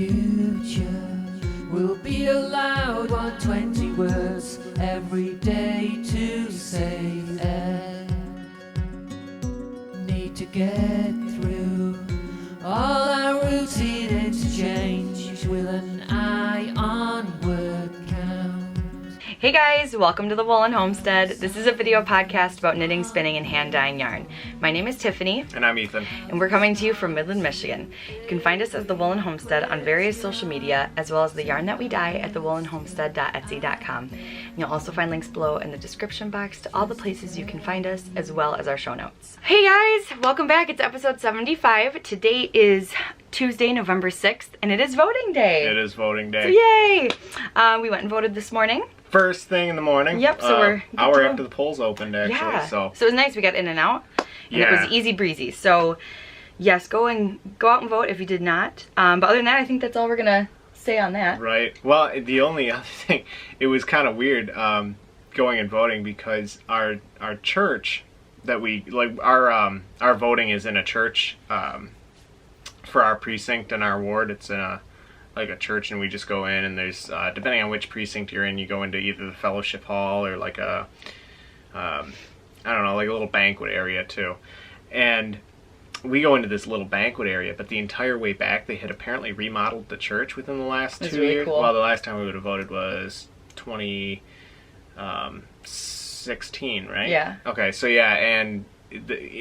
future will be allowed 120 words every day to say need to get through all our routine interchange with an eye on word count. Hey guys, welcome to the Woolen Homestead. This is a video podcast about knitting, spinning, and hand dyeing yarn. My name is Tiffany. And I'm Ethan. And we're coming to you from Midland, Michigan. You can find us as the Woolen Homestead on various social media, as well as the yarn that we dye at thewoolenhomestead.etsy.com. And you'll also find links below in the description box to all the places you can find us, as well as our show notes. Hey guys, welcome back. It's episode 75. Today is Tuesday, November 6th, and it is voting day. It is voting day. So yay! We went and voted this morning. First thing in the morning. Yep, so we're hour after the polls opened, actually. Yeah. So it was nice. We got in and out, and it was easy breezy. So yes, go out and vote if you did not. But other than that, I think that's all we're gonna say on that. Right. Well, the only other thing, it was kind of weird going and voting because our church that we like our voting is in a church for our precinct and our ward. It's in a church, and we just go in, and there's depending on which precinct you're in, you go into either the fellowship hall or like a I don't know, like a little banquet area too. And we go into this little banquet area, but the entire way back they had apparently remodeled the church within the last 2 years. Cool. Well, the last time we would have voted was 2016, right? Yeah. Okay, so yeah, and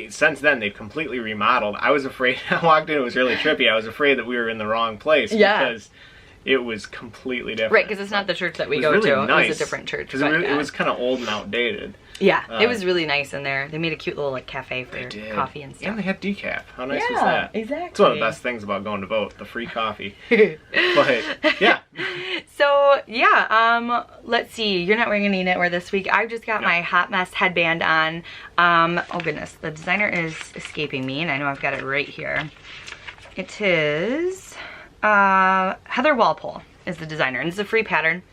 since then they've completely remodeled. I was afraid, I walked in, it was really trippy. I was afraid that we were in the wrong place because it was completely different. Right, because it's not the church that we go really to. Nice. It was a different church. Because it was kind of old and outdated. Yeah, it was really nice in there. They made a cute little cafe for coffee and stuff. And they had decaf. How nice was that? Exactly. It's one of the best things about going to vote, the free coffee. But yeah. So yeah, let's see. You're not wearing any knitwear this week. I've just got my Hot Mess headband on. Oh goodness, the designer is escaping me, and I know I've got it right here. It is Heather Walpole is the designer, and it's a free pattern.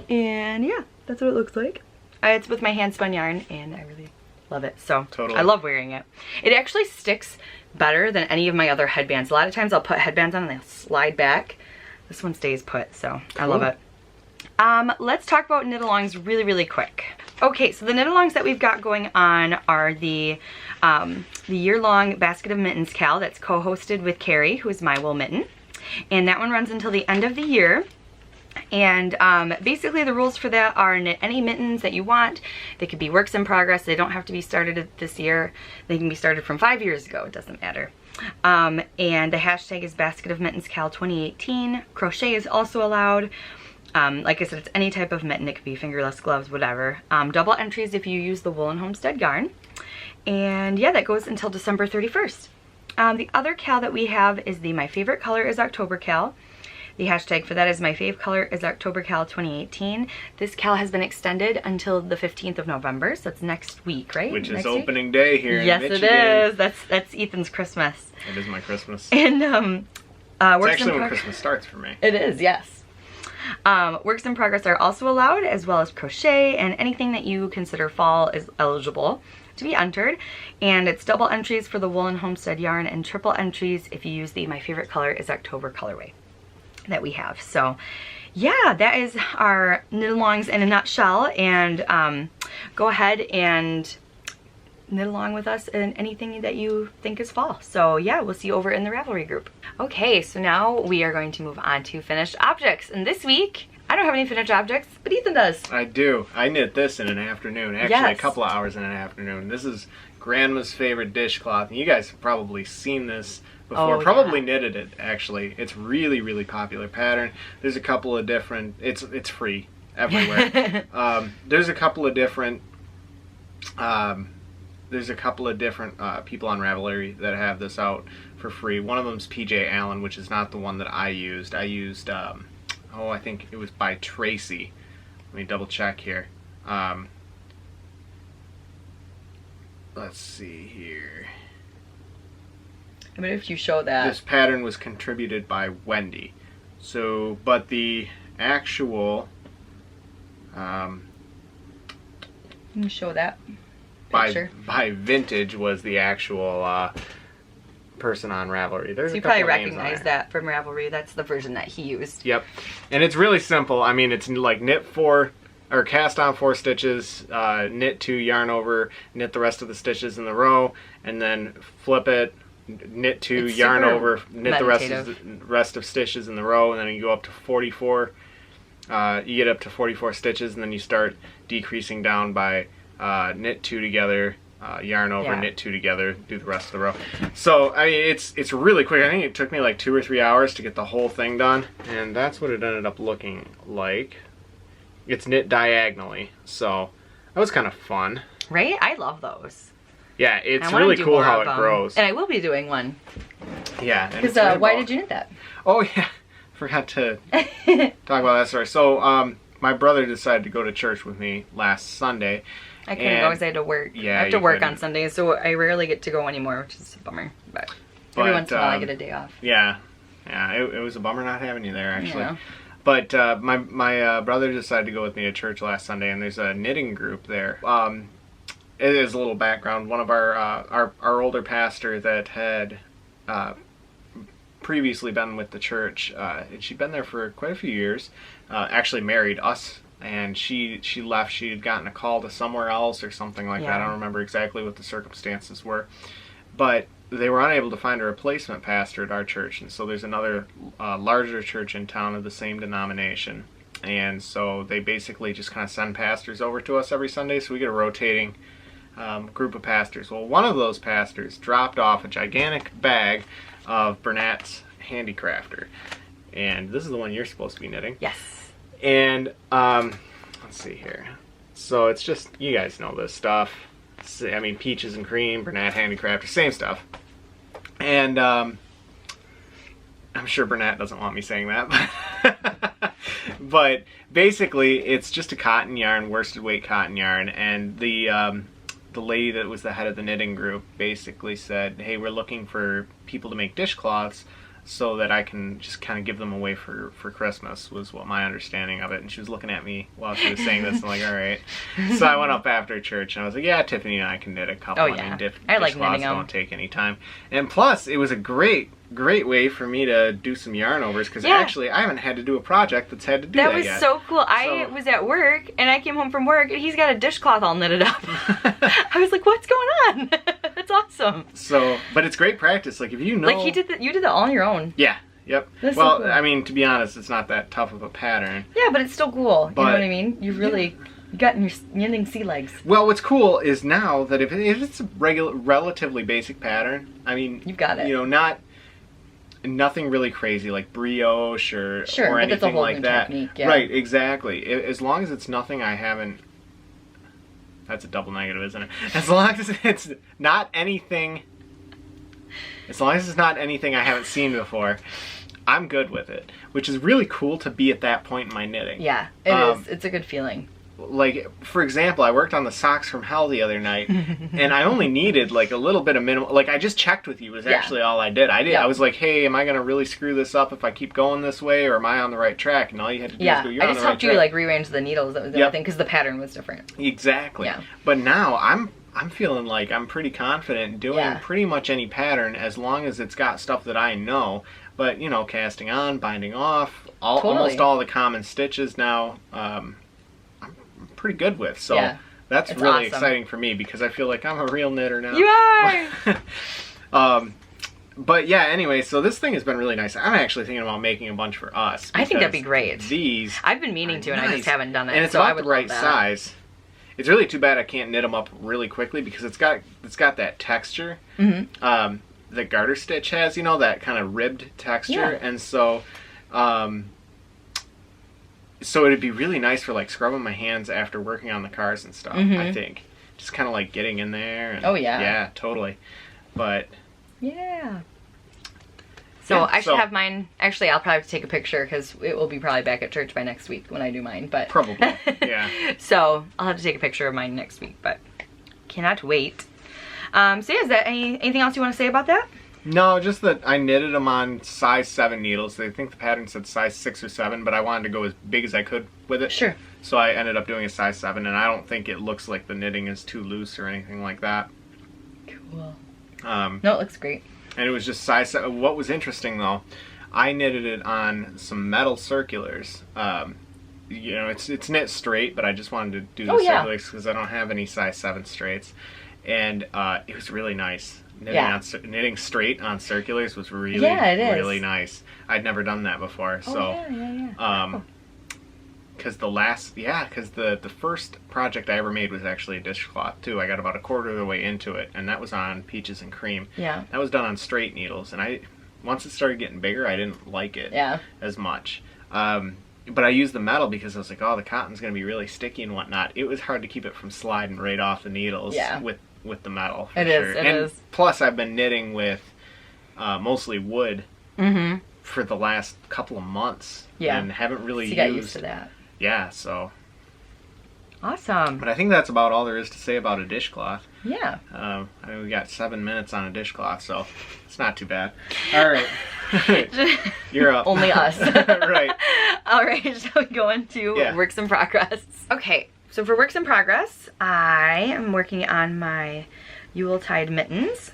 And yeah, that's what it looks like. It's with my hand spun yarn, and I really love it. So totally. I love wearing it. It actually sticks better than any of my other headbands. A lot of times I'll put headbands on and they'll slide back. This one stays put, so I love it. Let's talk about Knitalongs really, really quick. Okay, so the Knitalongs that we've got going on are the year-long Basket of Mittens KAL that's co-hosted with Carrie, who is my wool mitten. And that one runs until the end of the year. And basically the rules for that are knit any mittens that you want. They could be works in progress. They don't have to be started this year. They can be started from 5 years ago. It doesn't matter. And the hashtag is Basket of Mittens KAL 2018. Crochet is also allowed. Like I said, it's any type of mitten. It could be fingerless, gloves, whatever. Double entries if you use the Woolen Homestead yarn. And yeah, that goes until December 31st. The other KAL that we have is the My Favorite Color is October KAL. The hashtag for that is My Fave Color is October KAL 2018. This KAL has been extended until the 15th of November, so it's next week, right? Which is next opening day here in Michigan. Yes, it is. That's Ethan's Christmas. It is my Christmas. And it's actually when Christmas starts for me. It is, yes. Works in progress are also allowed, as well as crochet, and anything that you consider fall is eligible to be entered. And it's double entries for the Woolen Homestead yarn and triple entries if you use the My Favorite Color is October colorway that we have. So yeah, that is our Knitalongs in a nutshell, and go ahead and knit along with us in anything that you think is fall. So yeah, we'll see you over in the Ravelry group. Okay, so now we are going to move on to finished objects, and this week I don't have any finished objects, but Ethan does. I do. I knit this in an afternoon, actually a couple of hours in an afternoon. This is Grandma's favorite dishcloth, and you guys have probably seen this before. Probably knitted it, actually. It's really, really popular pattern. There's a couple of different, it's free everywhere. There's a couple of different people on Ravelry that have this out for free. One of them's PJ Allen, which is not the one that I used. I used I think it was by Tracy. Let me double check here. Let's see here. I mean, if you show that. This pattern was contributed by Wendy. So, but the actual Can you show that picture? by Vintage was the actual person on Ravelry. There's So a you couple probably of names on recognize there. that from Ravelry. That's the version that he used. Yep. And it's really simple. I mean, it's like knit 4 or cast on 4 stitches, knit 2, yarn over, knit the rest of the stitches in the row, and then flip it, knit 2, It's yarn super over, knit the meditative. rest of stitches in the row, and then you go up to 44. You get up to 44 stitches, and then you start decreasing down by knit 2 together, yarn over, Yeah. knit 2 together, do the rest of the row. So I mean, it's really quick. I think it took me like 2 or 3 hours to get the whole thing done, and that's what it ended up looking like. It's knit diagonally, so that was kind of fun. Right? I love those. Yeah, I it's wanna really do cool more how of it 'em. grows. And I will be doing one. Yeah. and Because it's rainbow. why did you knit that? Oh yeah, forgot to talk about that story. So my brother decided to go to church with me last Sunday. I couldn't go because I had to work. Yeah, I have to you work on couldn't. Sundays, so I rarely get to go anymore, which is a bummer. But every once in a while I get a day off. Yeah, it was a bummer not having you there actually. Yeah. But my brother decided to go with me to church last Sunday, and there's a knitting group there. It is a little background. One of our older pastor that had previously been with the church, and she'd been there for quite a few years. Actually married us, and she left. She had gotten a call to somewhere else or something like that. I Yeah. don't remember exactly what the circumstances were, but they were unable to find a replacement pastor at our church, and so there's another larger church in town of the same denomination, and so they basically just kind of send pastors over to us every Sunday, so we get a rotating group of pastors. Well, one of those pastors dropped off a gigantic bag of Burnett's Handicrafter, and this is the one you're supposed to be knitting. Yes. And let's see here. So it's just, you guys know this stuff. I mean, peaches and cream, Burnett Handicrafter, same stuff. And I'm sure Burnett doesn't want me saying that, but basically it's just a cotton yarn, worsted weight cotton yarn, and the lady that was the head of the knitting group basically said, hey, we're looking for people to make dishcloths so that I can just kind of give them away for Christmas, was what my understanding of it. And she was looking at me while she was saying this, and I'm like, all right. So I went up after church, and I was like, yeah, Tiffany and I can knit a couple. Oh, yeah. I mean, I like dishcloths knitting 'em. don't take any time. And plus, it was a great way for me to do some yarn overs, because Yeah. actually I haven't had to do a project that's had to do that That was yet. so cool. I was at work, and I came home from work, and he's got a dishcloth all knitted up. I was like, what's going on? That's awesome. So, but it's great practice. Like, if you know... Like, you did that all on your own. Yeah. Yep. That's well, so cool. I mean, to be honest, it's not that tough of a pattern. Yeah, but it's still cool. You know But- what I mean? You've really gotten your knitting sea legs. Well, what's cool is now that if it's a relatively basic pattern, I mean, You've got it. You know, nothing really crazy like brioche or Sure, or but that's a anything whole like new that. technique, yeah. Right, exactly. As long as it's nothing I haven't. That's a double negative, isn't it? As long as it's not anything. As long as it's not anything I haven't seen before, I'm good with it. Which is really cool to be at that point in my knitting. Yeah, it is. It's a good feeling. Like, for example, I worked on the socks from hell the other night, and I only needed like a little bit of minimal. Like, I just checked with you was Yeah. actually all I did. Yeah. I was like, hey, am I gonna really screw this up if I keep going this way, or am I on the right track? And all you had to do Yeah, is go, you're I on just the right helped you track. like rearrange the needles. That was the Yep. other thing because the pattern was different. Exactly. Yeah. But now I'm feeling like I'm pretty confident doing Yeah. pretty much any pattern as long as it's got stuff that I know. But you know, casting on, binding off, Totally. almost all the common stitches now. I'm pretty good with. So Yeah. that's It's really awesome. exciting for me because I feel like I'm a real knitter now. You are. But yeah, anyway, so this thing has been really nice. I'm actually thinking about making a bunch for us. I think that'd be because great. These I've been meaning to, and I nice. just haven't done it. And it's so I about would the right love that. size. It's really too bad I can't knit them up really quickly because it's got that texture that garter stitch has, you know, that kind of ribbed texture. Yeah. And so so it'd be really nice for like scrubbing my hands after working on the cars and stuff, I think. Just kind of like getting in there. And, Oh, yeah. Yeah, totally. But Yeah. So Yeah, I should so- have mine. Actually, I'll probably have to take a picture because it will be probably back at church by next week when I do mine. But probably, yeah. So I'll have to take a picture of mine next week. But cannot wait. So yeah, is that anything else you want to say about that? No, just that I knitted them on size 7 needles. I think the pattern said size 6 or 7, but I wanted to go as big as I could with it. Sure. So I ended up doing a size 7, and I don't think it looks like the knitting is too loose or anything like that. Cool. Um, No, it looks great. And it was just size 7. What was interesting though, I knitted it on some metal circulars. You know, it's knit straight, but I just wanted to do the circulars because I don't have any size 7 straights. And it was really nice. Knitting straight on circulars was really, really nice. I'd never done that before. Because the first project I ever made was actually a dishcloth too. I got about a quarter of the way into it, and that was on Peaches and Cream. Yeah. That was done on straight needles, and once it started getting bigger, I didn't like it as much. But I used the metal because I was like, oh, the cotton's going to be really sticky and whatnot. It was hard to keep it from sliding right off the needles with the metal. It is. Plus, I've been knitting with mostly wood for the last couple of months. Yeah. And haven't really used... got used to that. Yeah, so... Awesome. But I think that's about all there is to say about a dishcloth. Yeah. I mean, we got 7 minutes on a dishcloth, so it's not too bad. All right. You're up. Only us. Right. All right, shall we go into works in progress? Okay, so for works in progress, I am working on my Yuletide mittens.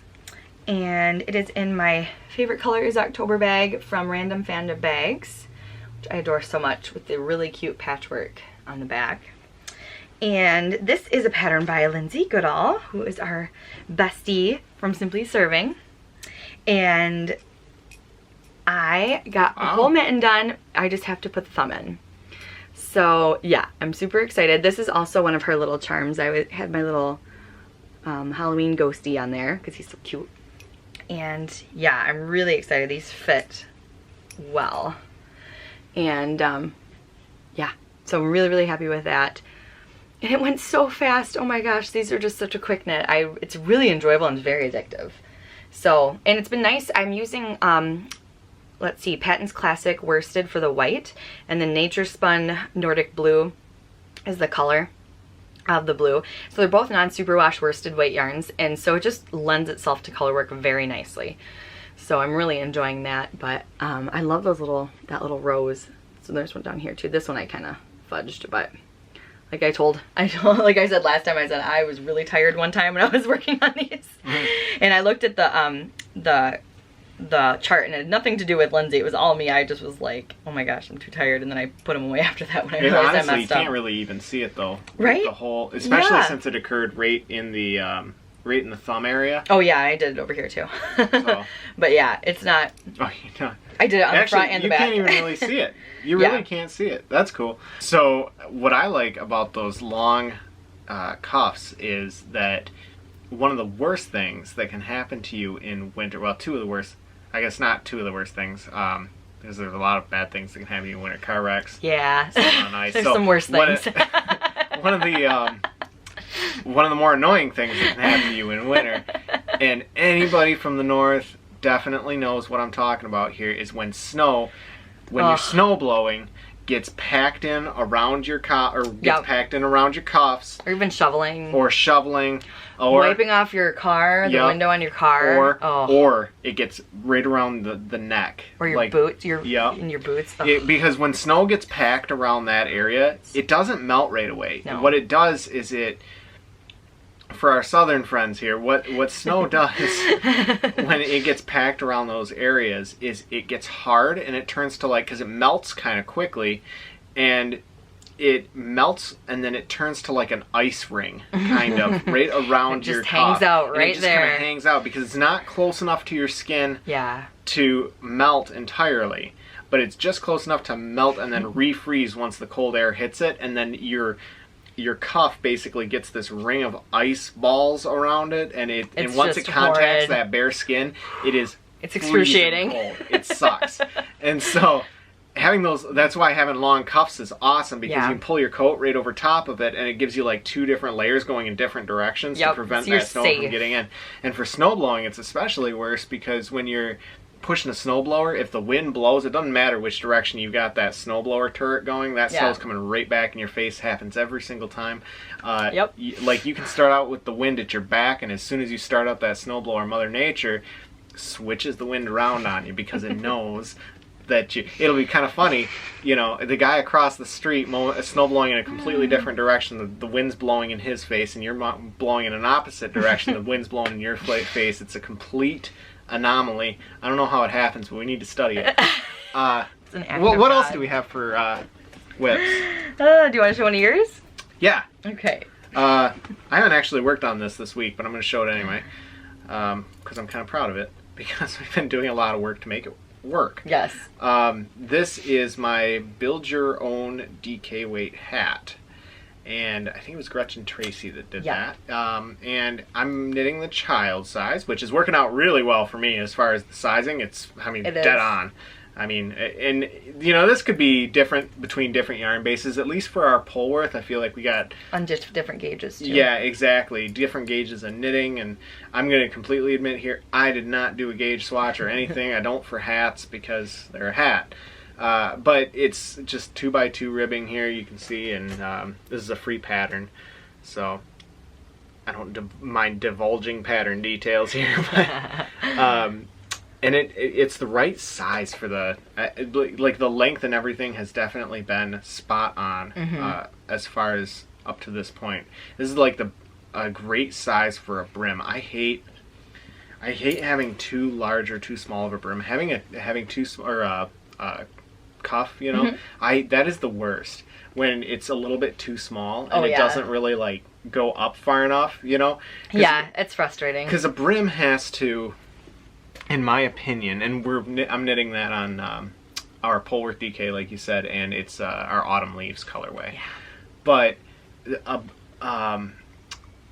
And it is in my favorite color is October bag from Random Fandom Bags, which I adore so much, with the really cute patchwork on the back. And this is a pattern by Lindsay Goodall, who is our bestie from Simply Serving. And I got a whole mitten done. I just have to put the thumb in. So yeah, I'm super excited. This is also one of her little charms. I had my little Halloween ghosty on there because he's so cute. And yeah, I'm really excited. These fit well. And yeah, so I'm really, really happy with that. And it went so fast. Oh my gosh, these are just such a quick knit. It's really enjoyable and very addictive. So, and it's been nice. I'm using, let's see, Patton's Classic Worsted for the white, and then Nature Spun Nordic Blue is the color of the blue. So they're both non-superwash worsted weight yarns, and so it just lends itself to color work very nicely. So I'm really enjoying that, but I love those that little rose. So there's one down here too. This one I kind of fudged, but like I said last time, I said I was really tired one time when I was working on these. And I looked at the chart, and it had nothing to do with Lindsay. It was all me. I just was like, oh my gosh, I'm too tired. And then I put them away after that when I realized honestly, I messed up. you can't really even see it though. Right? The whole, especially since it occurred right in the thumb area. Oh yeah, I did it over here too. So. But yeah, it's not. Oh, you know. I did it on the front and the back. You can't even really see it. You really can't see it. That's cool. So what I like about those long cuffs is that one of the worst things that can happen to you in winter, well, two of the worst, I guess not two of the worst things, because there's a lot of bad things that can happen to you in winter. Car wrecks. Yeah. On ice. There's some worse things. One of the more annoying things that can happen to you in winter, and anybody from the north definitely knows what I'm talking about here, is when you're snow blowing, gets packed in around your packed in around your cuffs, or even shoveling, or wiping off your car, the window on your car, or it gets right around the neck, or your boots, in your boots. Because when snow gets packed around that area, it doesn't melt right away. No. What it does is for our southern friends here, what snow does when it gets packed around those areas is it gets hard, and it turns to because it melts kind of quickly, and it melts, and then it turns to like an ice ring kind of right around your cuff. It just hangs out right there. It just kind of hangs out because it's not close enough to your skin to melt entirely, but it's just close enough to melt and then refreeze once the cold air hits it, and then your cuff basically gets this ring of ice balls around it, and once it contacts that bare skin, it's excruciating cold. It sucks. And so having that's why having long cuffs is awesome, because you can pull your coat right over top of it, and it gives you like 2 different layers going in different directions to prevent that snow from getting in. And for snow blowing, it's especially worse, because when you're pushing a snowblower, if the wind blows, it doesn't matter which direction you got that snowblower turret going, that snow's coming right back in your face. Happens every single time. You can start out with the wind at your back, and as soon as you start up that snowblower, Mother Nature switches the wind around on you, because it knows that it'll be kind of funny, the guy across the street snowblowing in a completely different direction, the wind's blowing in his face, and you're blowing in an opposite direction, the wind's blowing in your face. It's a complete anomaly. I don't know how it happens, but we need to study it. It's an act of What else God. do we have for whips? Do you want to show one of yours? Yeah. Okay. I haven't actually worked on this week, but I'm going to show it anyway. Because I'm kind of proud of it. Because we've been doing a lot of work to make it work. Yes. This is my build your own DK weight hat. And I think it was Gretchen Tracy that did that. And I'm knitting the child size, which is working out really well for me as far as the sizing. It's dead on. I mean, and you know, this could be different between different yarn bases. At least for our Polworth, I feel like we got on just different gauges too. Yeah, exactly. Different gauges of knitting, and I'm going to completely admit here, I did not do a gauge swatch or anything. I don't for hats because they're a hat. But it's just 2x2 ribbing here, you can see, and this is a free pattern, so I don't mind divulging pattern details here. But, and it's the right size for the like the length and everything has definitely been spot on as far as up to this point. This is like a great size for a brim. I hate having too large or too small of a brim. Having too or cuff, you know, that is the worst when it's a little bit too small and it doesn't really like go up far enough, you know. Yeah, it's frustrating because a brim has to, in my opinion, and I'm knitting that on our Polworth DK, like you said, and it's our Autumn Leaves colorway. Yeah. But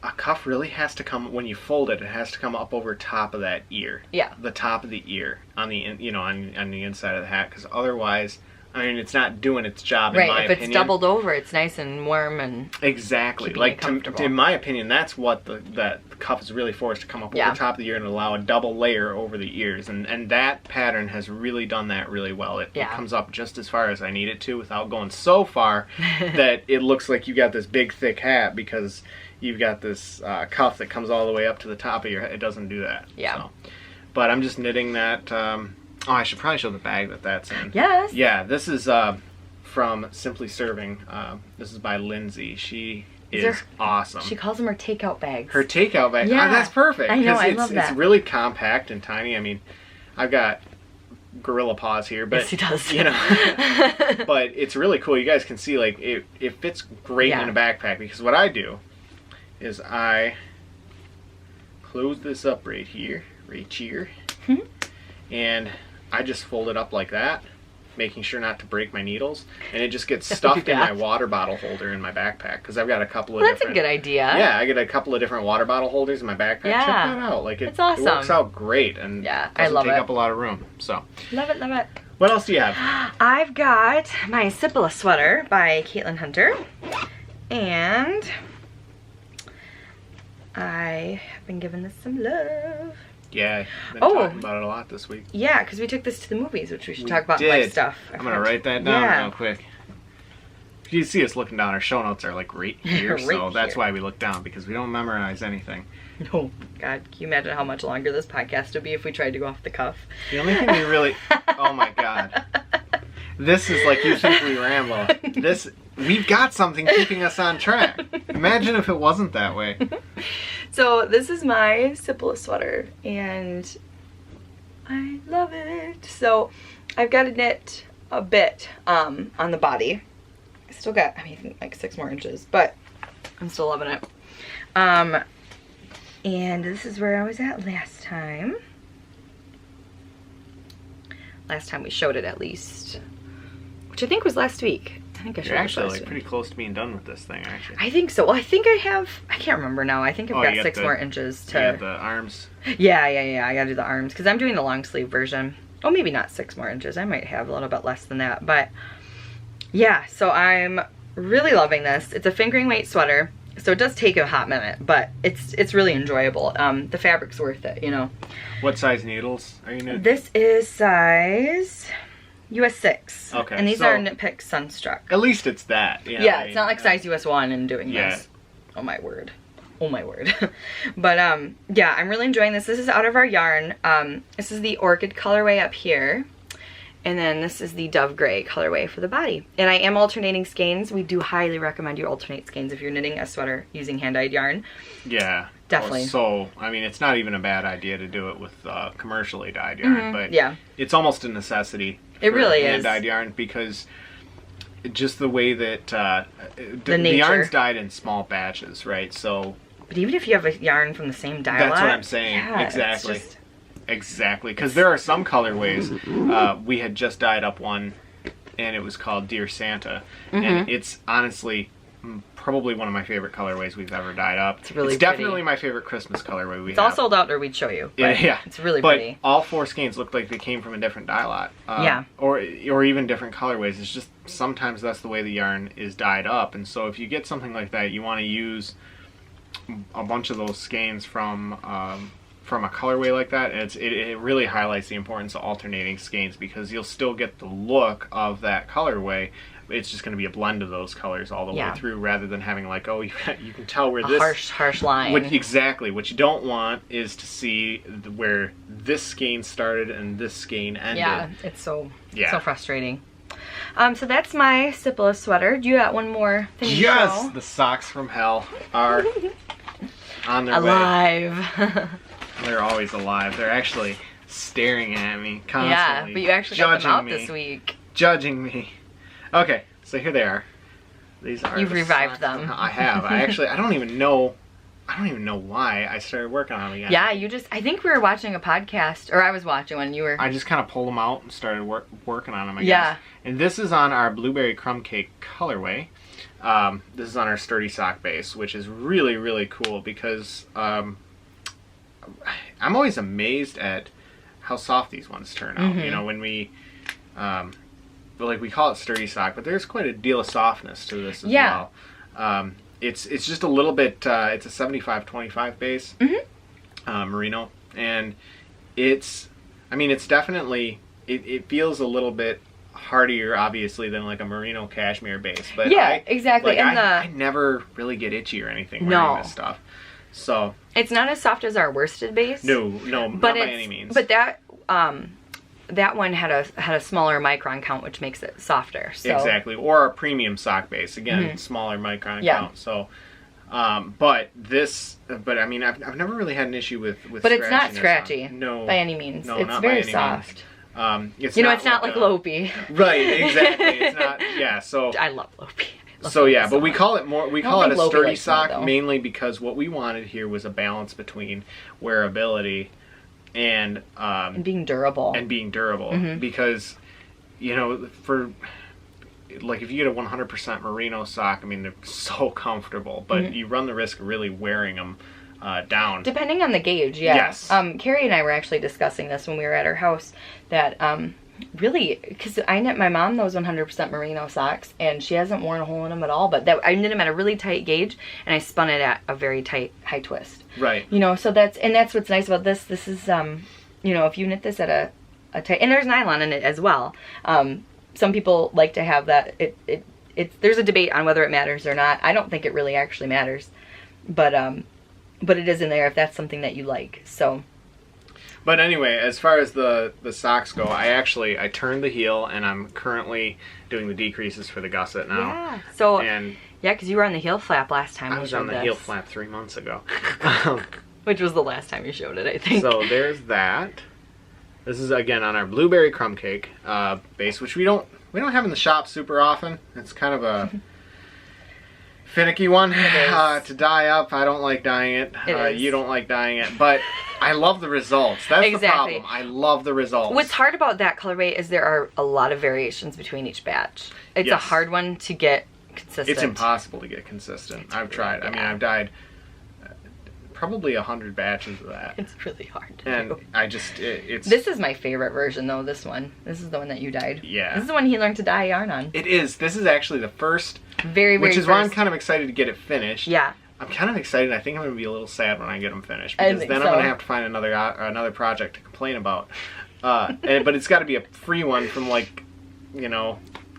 a cuff really has to come, when you fold it, it has to come up over top of that ear. Yeah. The top of the ear on the on the inside of the hat, because otherwise, I mean, it's not doing its job in my opinion. Right, if it's doubled over, it's nice and warm and exactly. Like in my opinion, that's what the cuff is really for, is to come up over the top of the ear and allow a double layer over the ears, and that pattern has really done that really well. It comes up just as far as I need it to without going so far that it looks like you got this big thick hat because you've got this cuff that comes all the way up to the top of your head. It doesn't do that. Yeah. So. But I'm just knitting that. Oh, I should probably show the bag that's in. Yes. Yeah, this is from Simply Serving. This is by Lindsay. She is awesome. She calls them her takeout bags. Her takeout bag. Yeah. That's perfect. I know, I love that. It's really compact and tiny. I mean, I've got gorilla paws here, but yes, he does. You know, but it's really cool. You guys can see, like, it fits great in a backpack, because what I do is I close this up right here, and I just fold it up like that, making sure not to break my needles, and it just gets stuffed in my water bottle holder in my backpack, because I've got a couple of that's a good idea. Yeah, I get a couple of different water bottle holders in my backpack. Yeah. Check that out. Like, it's awesome. It works out great, and doesn't take up a lot of room. So love it, love it. What else do you have? I've got my Sipila sweater by Caitlin Hunter, and I have been giving this some love. Yeah, I've been talking about it a lot this week. Yeah, because we took this to the movies, which we should talk about my stuff. I'm going to write that down real quick. You see us looking down, our show notes are like right here, so that's why we look down, because we don't memorize anything. Oh, God, can you imagine how much longer this podcast would be if we tried to go off the cuff? The only thing we really... Oh, my God. This is like You Think We Ramble. We've got something keeping us on track. Imagine if it wasn't that way. So this is my Sipila sweater, and I love it. So I've got to knit a bit on the body. I still got, I mean, like 6 more inches, but I'm still loving it. And this is where I was at last time. Last time we showed it, at least, which I think was last week. I think I showed it last week. You're actually like pretty close to being done with this thing, actually. I think so. Well, I think I have, I can't remember now. I think I've got 6 more inches to... You got the arms? Yeah. I gotta do the arms, because I'm doing the long sleeve version. Oh, maybe not 6 more inches. I might have a little bit less than that. But yeah, so I'm really loving this. It's a fingering weight sweater, so it does take a hot minute, but it's really enjoyable. The fabric's worth it, you know. What size needles are you knitting? This is size US 6. Okay. And these are Knit Pick Sunstruck. At least it's that. You know, yeah, it's not like size US 1 and doing this. Oh my word. Oh my word. But yeah, I'm really enjoying this. This is out of our yarn. This is the Orchid colorway up here. And then this is the Dove Gray colorway for the body. And I am alternating skeins. We do highly recommend you alternate skeins if you're knitting a sweater using hand-dyed yarn. Yeah. Definitely. So, I mean, it's not even a bad idea to do it with commercially dyed yarn, but yeah, it's almost a necessity. It really is. Hand-dyed yarn, because just the way that the yarn's dyed in small batches, right? So, but even if you have a yarn from the same dye that's lot, what I'm saying. yeah, Exactly. Exactly. Because there are some colorways. We had just dyed up one, and it was called Dear Santa, and it's honestly probably one of my favorite colorways we've ever dyed up. It's really definitely my favorite Christmas colorway we have. It's all sold out, or we'd show you. Yeah. It's really but pretty. All 4 skeins looked like they came from a different dye lot. Yeah. Or even different colorways. It's just sometimes that's the way the yarn is dyed up. And so if you get something like that, you want to use a bunch of those skeins from a colorway like that. And it really highlights the importance of alternating skeins, because you'll still get the look of that colorway. It's just going to be a blend of those colors all the way through, rather than having like, oh, you can tell where this harsh line. Exactly. What you don't want is to see where this skein started and this skein ended. Yeah, it's so frustrating. So that's my Sipola sweater. Do you got one more thing to show? The socks from hell are on their alive. way. They're always alive. They're actually staring at me constantly. Yeah, but you actually got them out me, this week. Judging me. Okay, so here they are. These are. You've revived them. I have. I don't even know why I started working on them again. Yeah, I think we were watching a podcast, or I was watching when you were. I just kind of pulled them out and started working on them, I guess. Yeah. And this is on our Blueberry Crumb Cake colorway. This is on our sturdy sock base, which is really, really cool, because I'm always amazed at how soft these ones turn out. You know, when we, we call it sturdy sock, but there's quite a deal of softness to this as well. It's just a little bit, it's a 75-25 base, merino, and it's definitely, it feels a little bit hardier, obviously, than like a merino cashmere base, but exactly. I never really get itchy or anything wearing this stuff, so it's not as soft as our worsted base. No, not by any means. But that one had a smaller micron count, which makes it softer. So. Exactly, or a premium sock base, again, smaller micron count. So, but I mean, I've never really had an issue with. But it's not scratchy. No, by any means. No, it's not very by any soft. Means. It's not like Lopi. Right, exactly. It's not. Yeah, so I love Lopi. But we call it more. We call it a sturdy sock mainly because what we wanted here was a balance between wearability and being durable. Because, you know, for like if you get a 100% merino sock, I mean, they're so comfortable, but you run the risk of really wearing them down. Depending on the gauge, yeah. Yes. Carrie and I were actually discussing this when we were at her house, that really, because I knit my mom those 100% merino socks, and she hasn't worn a hole in them at all, but I knit them at a really tight gauge, and I spun it at a very tight high twist. Right. You know, so that's what's nice about this. This is, you know, if you knit this at a tight, and there's nylon in it as well. Some people like to have that. There's a debate on whether it matters or not. I don't think it really actually matters, but it is in there if that's something that you like. So. But anyway, as far as the socks go, I turned the heel, and I'm currently doing the decreases for the gusset now. Yeah. So. Yeah, because you were on the heel flap last time. I was on the heel flap 3 months ago. Which was the last time you showed it, I think. So there's that. This is again on our Blueberry Crumb Cake base, which we don't have in the shop super often. It's kind of a finicky one to dye up. I don't like dyeing it. You don't like dyeing it, but I love the results. That's the problem. I love the results. What's hard about that colorway is there are a lot of variations between each batch. It's a hard one to get consistent. It's impossible to get consistent. I've tried. I mean, I've dyed probably 100 batches of that. It's really hard to do. It's... This is my favorite version, though, this one. This is the one that you dyed. Yeah. This is the one he learned to dye yarn on. It is. This is actually the first. Very Which is why I'm kind of excited to get it finished. Yeah. I'm kind of excited. I think I'm going to be a little sad when I get them finished, because then I'm going to have to find another project to complain about. But it's got to be a free one from, like, you know,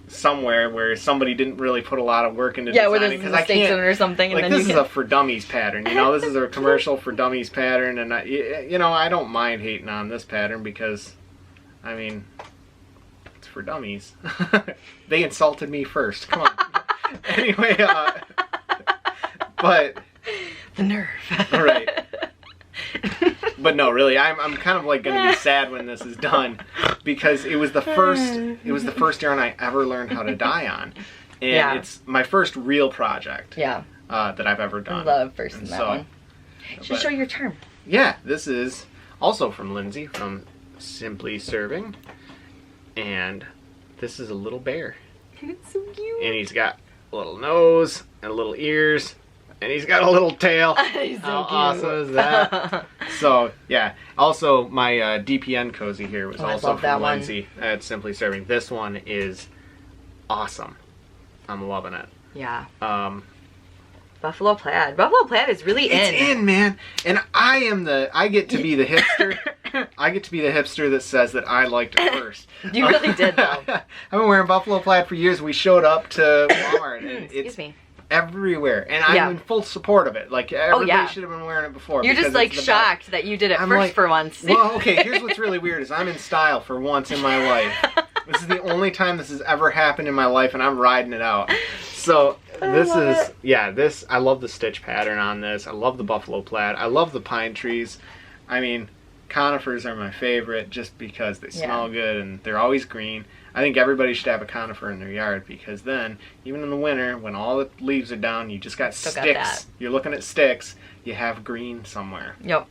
somewhere where somebody didn't really put a lot of work into designing. Where there's mistakes in it or something. Like, this is a For Dummies pattern, you know? This is a commercial For Dummies pattern, and, I don't mind hating on this pattern because, I mean, it's for dummies. They insulted me first. Come on. Anyway, but The nerve. Right. But no, really, I'm kind of like gonna be sad when this is done, because it was the first yarn I ever learned how to dye on, and it's my first real project. Yeah. That I've ever done. I love first in that one. Just show your charm. Yeah, this is also from Lindsay from Simply Serving, and this is a little bear. It's so cute. And he's got a little nose and little ears. And he's got a little tail. He's so How cute. awesome is that? So, yeah. Also, my DPN cozy here was also from Lindsay at Simply Serving. This one is awesome. I'm loving it. Yeah. Buffalo plaid. Buffalo plaid is really in. It's in, man. And I get to be the hipster. I get to be the hipster that says that I liked it first. You really did, though. I've been wearing buffalo plaid for years. We showed up to Walmart, and Excuse me. Everywhere, and I'm in full support of it. Like, everybody should have been wearing it before. You're just like shocked that you did it first for once. Well, okay, here's what's really weird is I'm in style for once in my life. This is the only time this has ever happened in my life, and I'm riding it out. So this is, I love the stitch pattern on this. I love the buffalo plaid. I love the pine trees. I mean, conifers are my favorite just because they smell good and they're always green. I think everybody should have a conifer in their yard, because then, even in the winter, when all the leaves are down, you just got sticks. You're looking at sticks. You have green somewhere. Yep.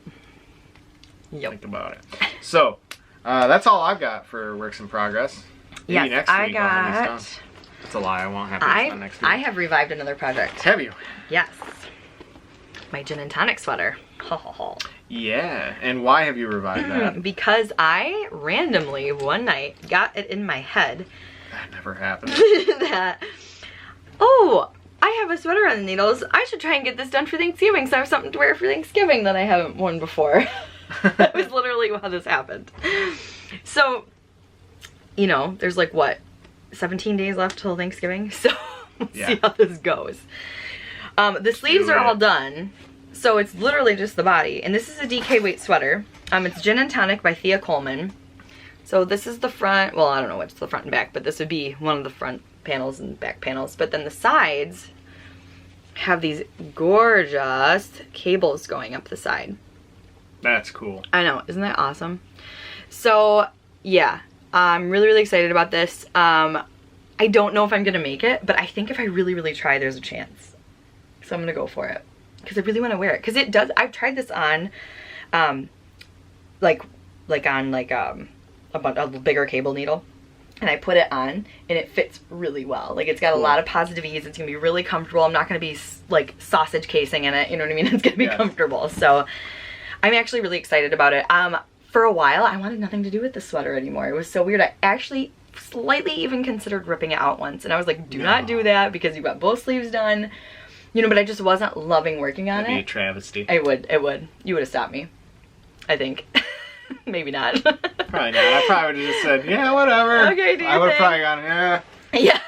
Think about it. So, that's all I've got for works in progress. Maybe next week I'll have these done. That's a lie. I won't have these done next week. I have revived another project. Have you? Yes. My gin and tonic sweater. Yeah, and why have you revived that? Because I randomly one night got it in my head. That never happened. That, oh, I have a sweater on the needles. I should try and get this done for Thanksgiving, so I have something to wear for Thanksgiving that I haven't worn before. That was literally how this happened. So, you know, there's like, what, 17 days left till Thanksgiving? So, we'll see how this goes. The sleeves are all done. So it's literally just the body. And this is a DK weight sweater. It's Gin and Tonic by Thea Coleman. So this is the front. Well, I don't know what's the front and back, but this would be one of the front panels and back panels. But then the sides have these gorgeous cables going up the side. That's cool. I know. Isn't that awesome? So, yeah. I'm really, really excited about this. I don't know if I'm going to make it, but I think if I really, really try, there's a chance. So I'm going to go for it. Because I really want to wear it. Because it does, I've tried this on, like on a bigger cable needle. And I put it on, and it fits really well. Like, it's got a lot of positive ease. It's going to be really comfortable. I'm not going to be, like, sausage casing in it. You know what I mean? It's going to be comfortable. So, I'm actually really excited about it. For a while, I wanted nothing to do with the sweater anymore. It was so weird. I actually slightly even considered ripping it out once. And I was like, do not do that, because you've got both sleeves done. You know, but I just wasn't loving working on it. That'd be a travesty. It would. You would have stopped me. I think. Maybe not. Probably not. I probably would have just said, yeah, whatever. Okay, do you I would have think? probably gone, yeah. Yeah.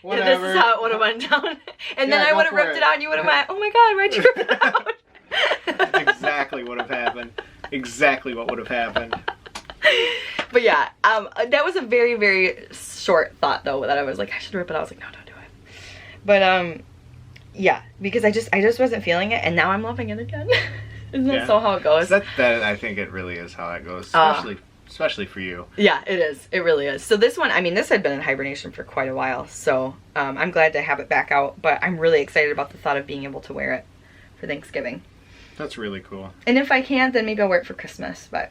Whatever. Yeah, this is how it would have went down. And then I would have ripped it out, and you would have went, oh my god, why'd you rip it out? That's exactly what would have happened. Exactly what would have happened. But yeah, that was a very, very short thought, though, that I was like, I should rip it out. I was like, no, don't do it. But, yeah, because I just wasn't feeling it, and now I'm loving it again. Isn't that so how it goes? That I think it really is how it goes, especially for you. Yeah, it is. It really is. So this one, I mean, this had been in hibernation for quite a while, so I'm glad to have it back out, but I'm really excited about the thought of being able to wear it for Thanksgiving. That's really cool. And if I can't, then maybe I'll wear it for Christmas, but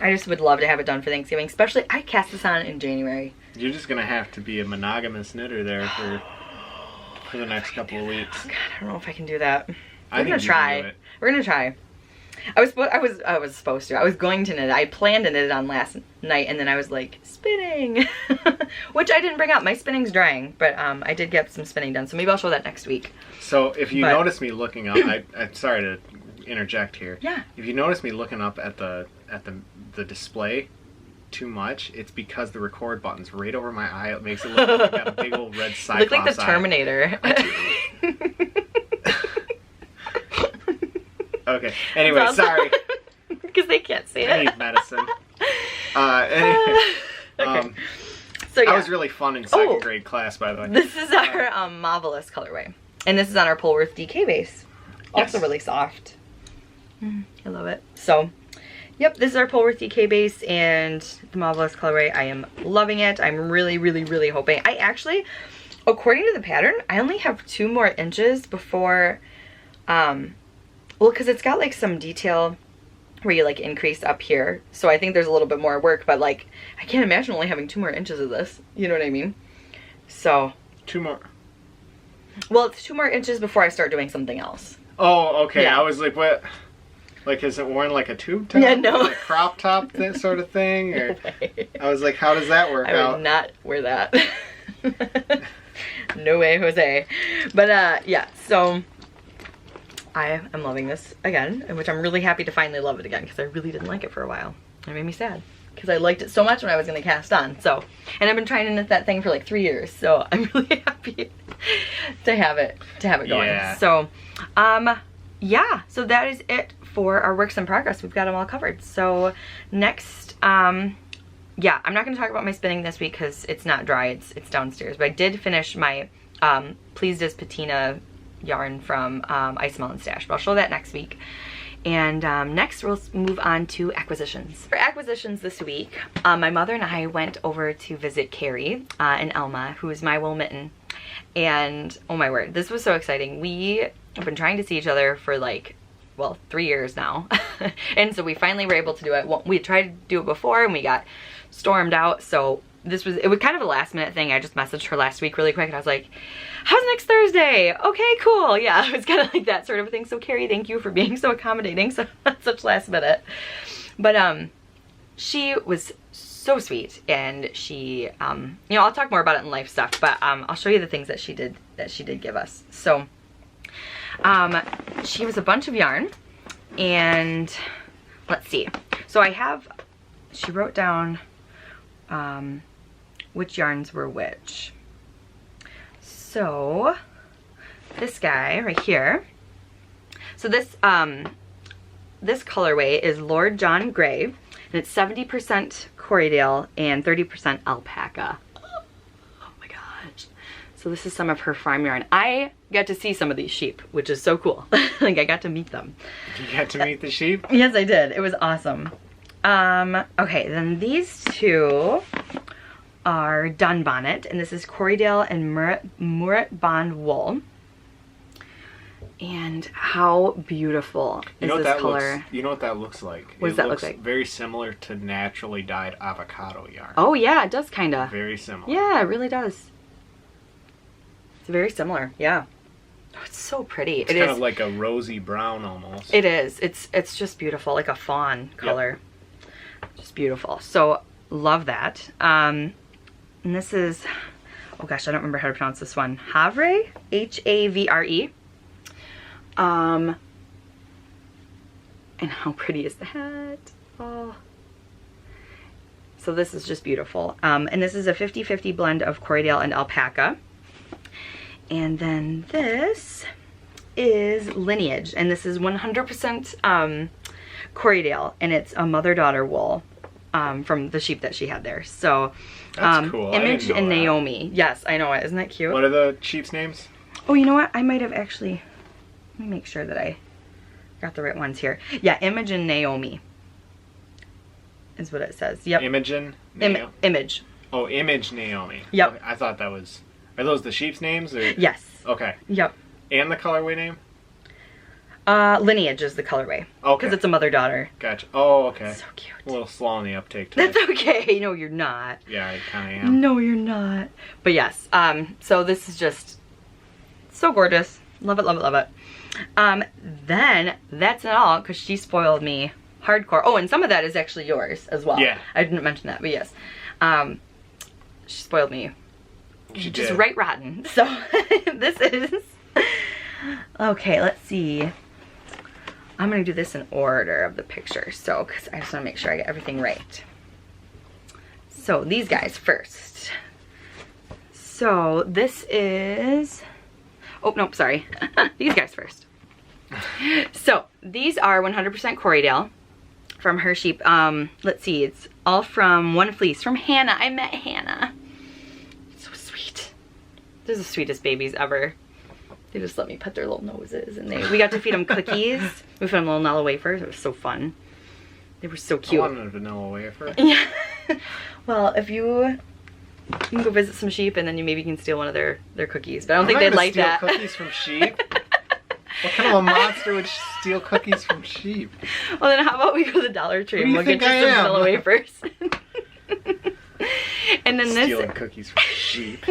I just would love to have it done for Thanksgiving, especially I cast this on in January. You're just going to have to be a monogamous knitter there for the next couple of weeks. God, I don't know if I can do that. We're gonna try. We're gonna try. I was supposed to. I was going to knit it. I planned to knit it on last night, and then I was like, spinning, which I didn't bring up. My spinning's drying, but I did get some spinning done, so maybe I'll show that next week. So if you notice me looking up, I'm sorry to interject here. Yeah. If you notice me looking up at the display too much, it's because the record button's right over my eye. It makes it look like I got a big old red cyclops. Look like the Terminator. Okay. Anyway, sorry. Because they can't see it. I need medicine. Anyway, okay. So yeah. I was really fun in second grade class, by the way. This is our Marvelous colorway, and this is on our Polworth DK base. Also really soft. I love it. So, yep, this is our Polworth DK base and the Marvelous colorway. I am loving it. I'm really, really, really hoping. I actually, according to the pattern, I only have 2 more inches before, well, because it's got like some detail where you like increase up here. So I think there's a little bit more work, but like, I can't imagine only having 2 more inches of this. You know what I mean? So. 2 more. Well, it's 2 more inches before I start doing something else. Oh, okay. Yeah. I was like, what? Like, is it worn like a tube top? Yeah, no. Like a crop top, that sort of thing? Or, I was like, how does that work out? I would not wear that. No way, Jose. But, yeah, so I am loving this again, which I'm really happy to finally love it again, because I really didn't like it for a while. It made me sad, because I liked it so much when I was going to cast on. So, and I've been trying to knit that thing for like 3 years, so I'm really happy to have it going. Yeah. So, yeah, so that is it for our works in progress. We've got them all covered. So next, yeah, I'm not going to talk about my spinning this week because it's not dry, it's downstairs, but I did finish my Pleased as Patina yarn from Ice Melon Stash, but I'll show that next week. And next we'll move on to acquisitions. For acquisitions this week, my mother and I went over to visit Carrie and Elma, who is my wool mitten. And oh my word, this was so exciting. We have been trying to see each other for like, well, 3 years now. And so we finally were able to do it. Well, we tried to do it before and we got stormed out. So it was kind of a last minute thing. I just messaged her last week really quick and I was like, how's next Thursday? Okay, cool. Yeah, it was kind of like that sort of a thing. So Carrie, thank you for being so accommodating, so such last minute. But she was so sweet, and she, you know, I'll talk more about it in life stuff, but I'll show you the things that she did give us. So she was a bunch of yarn, and let's see. So she wrote down which yarns were which. So this guy right here. So this this colorway is Lord John Gray, and it's 70% Corriedale and 30% alpaca. Oh my gosh. So this is some of her farm yarn. I got to see some of these sheep, which is so cool. Like, I got to meet them. You got to meet the sheep? Yes, I did. It was awesome. Okay, then these two are Dunbonnet, and this is Corriedale and Murat Bond wool. And how beautiful is this color? You know what that looks like? What does that look like? Very similar to naturally dyed avocado yarn. Oh yeah, it does kind of. Very similar. Yeah, it really does. It's very similar, yeah. Oh, it's so pretty. It's kind of like a rosy brown almost. It is. It's just beautiful, like a fawn color. Yep. Just beautiful. So, love that. And this is, oh gosh, I don't remember how to pronounce this one. Havre? Havre. And how pretty is that? Oh. So this is just beautiful. And this is a 50-50 blend of Corriedale and alpaca. And then this is Lineage, and this is 100% Corriedale, and it's a mother-daughter wool from the sheep that she had there. So, that's cool. Image and Naomi. Yes, I know it. Isn't that cute? What are the sheep's names? Oh, you know what? I might have actually... Let me make sure that I got the right ones here. Yeah, Image and Naomi is what it says. Yep. Imogen? Image. Oh, Image Naomi. Yep. Okay, I thought that was... Are those the sheep's names? Or? Yes. Okay. Yep. And the colorway name? Lineage is the colorway. Okay. Because it's a mother-daughter. Gotcha. Oh, okay. So cute. A little slow on the uptake today. That's okay. No, you're not. Yeah, I kind of am. No, you're not. But yes, so this is just so gorgeous. Love it, love it, love it. Then that's not all, because she spoiled me hardcore. Oh, and some of that is actually yours as well. Yeah. I didn't mention that, but yes. She spoiled me. She just did. right rotten. So this is, okay, let's see. I'm gonna do this in order of the picture, so, because I just want to make sure I get everything right. So these guys first. So this is, oh nope, sorry. These guys first. So these are 100% Corriedale from her sheep. Let's see, it's all from One Fleece from Hannah. I met Hannah. So sweet. They're the sweetest babies ever. They just let me pet their little noses, and we got to feed them cookies. We fed them little vanilla wafers. It was so fun. They were so cute. I wanted a vanilla wafer. Yeah. Well, if you can go visit some sheep, and then you maybe can steal one of their cookies. But I don't think they'd like that. Cookies from sheep? What kind of a monster would steal cookies from sheep? Well, then how about we go to the Dollar Tree and we'll get you some vanilla wafers. And then Stealing cookies from sheep.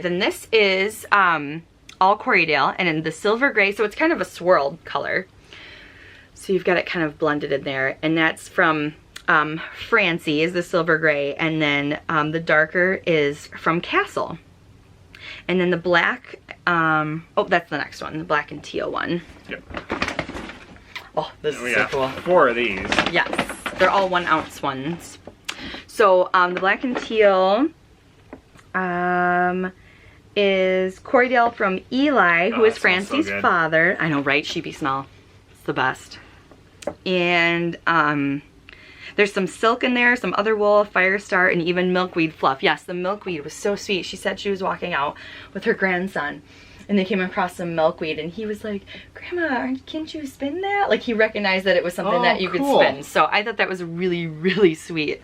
Then this is all Corriedale, and in the silver gray, so it's kind of a swirled color. So you've got it kind of blended in there, and that's from Francie is the silver gray, and then the darker is from Castle. And then the black, oh, that's the next one, the black and teal one. Yep. Oh, this is so cool. 4 of these. Yes, they're all 1 ounce ones. So the black and teal is Corriedale from Eli, who is Francie's father. I know, right? Sheepy smell. It's the best. And there's some silk in there, some other wool, Firestar, and even milkweed fluff. Yes, the milkweed was so sweet. She said she was walking out with her grandson, and they came across some milkweed, and he was like, Grandma, can't you spin that? Like, he recognized that it was something that you could spin. So I thought that was a really, really sweet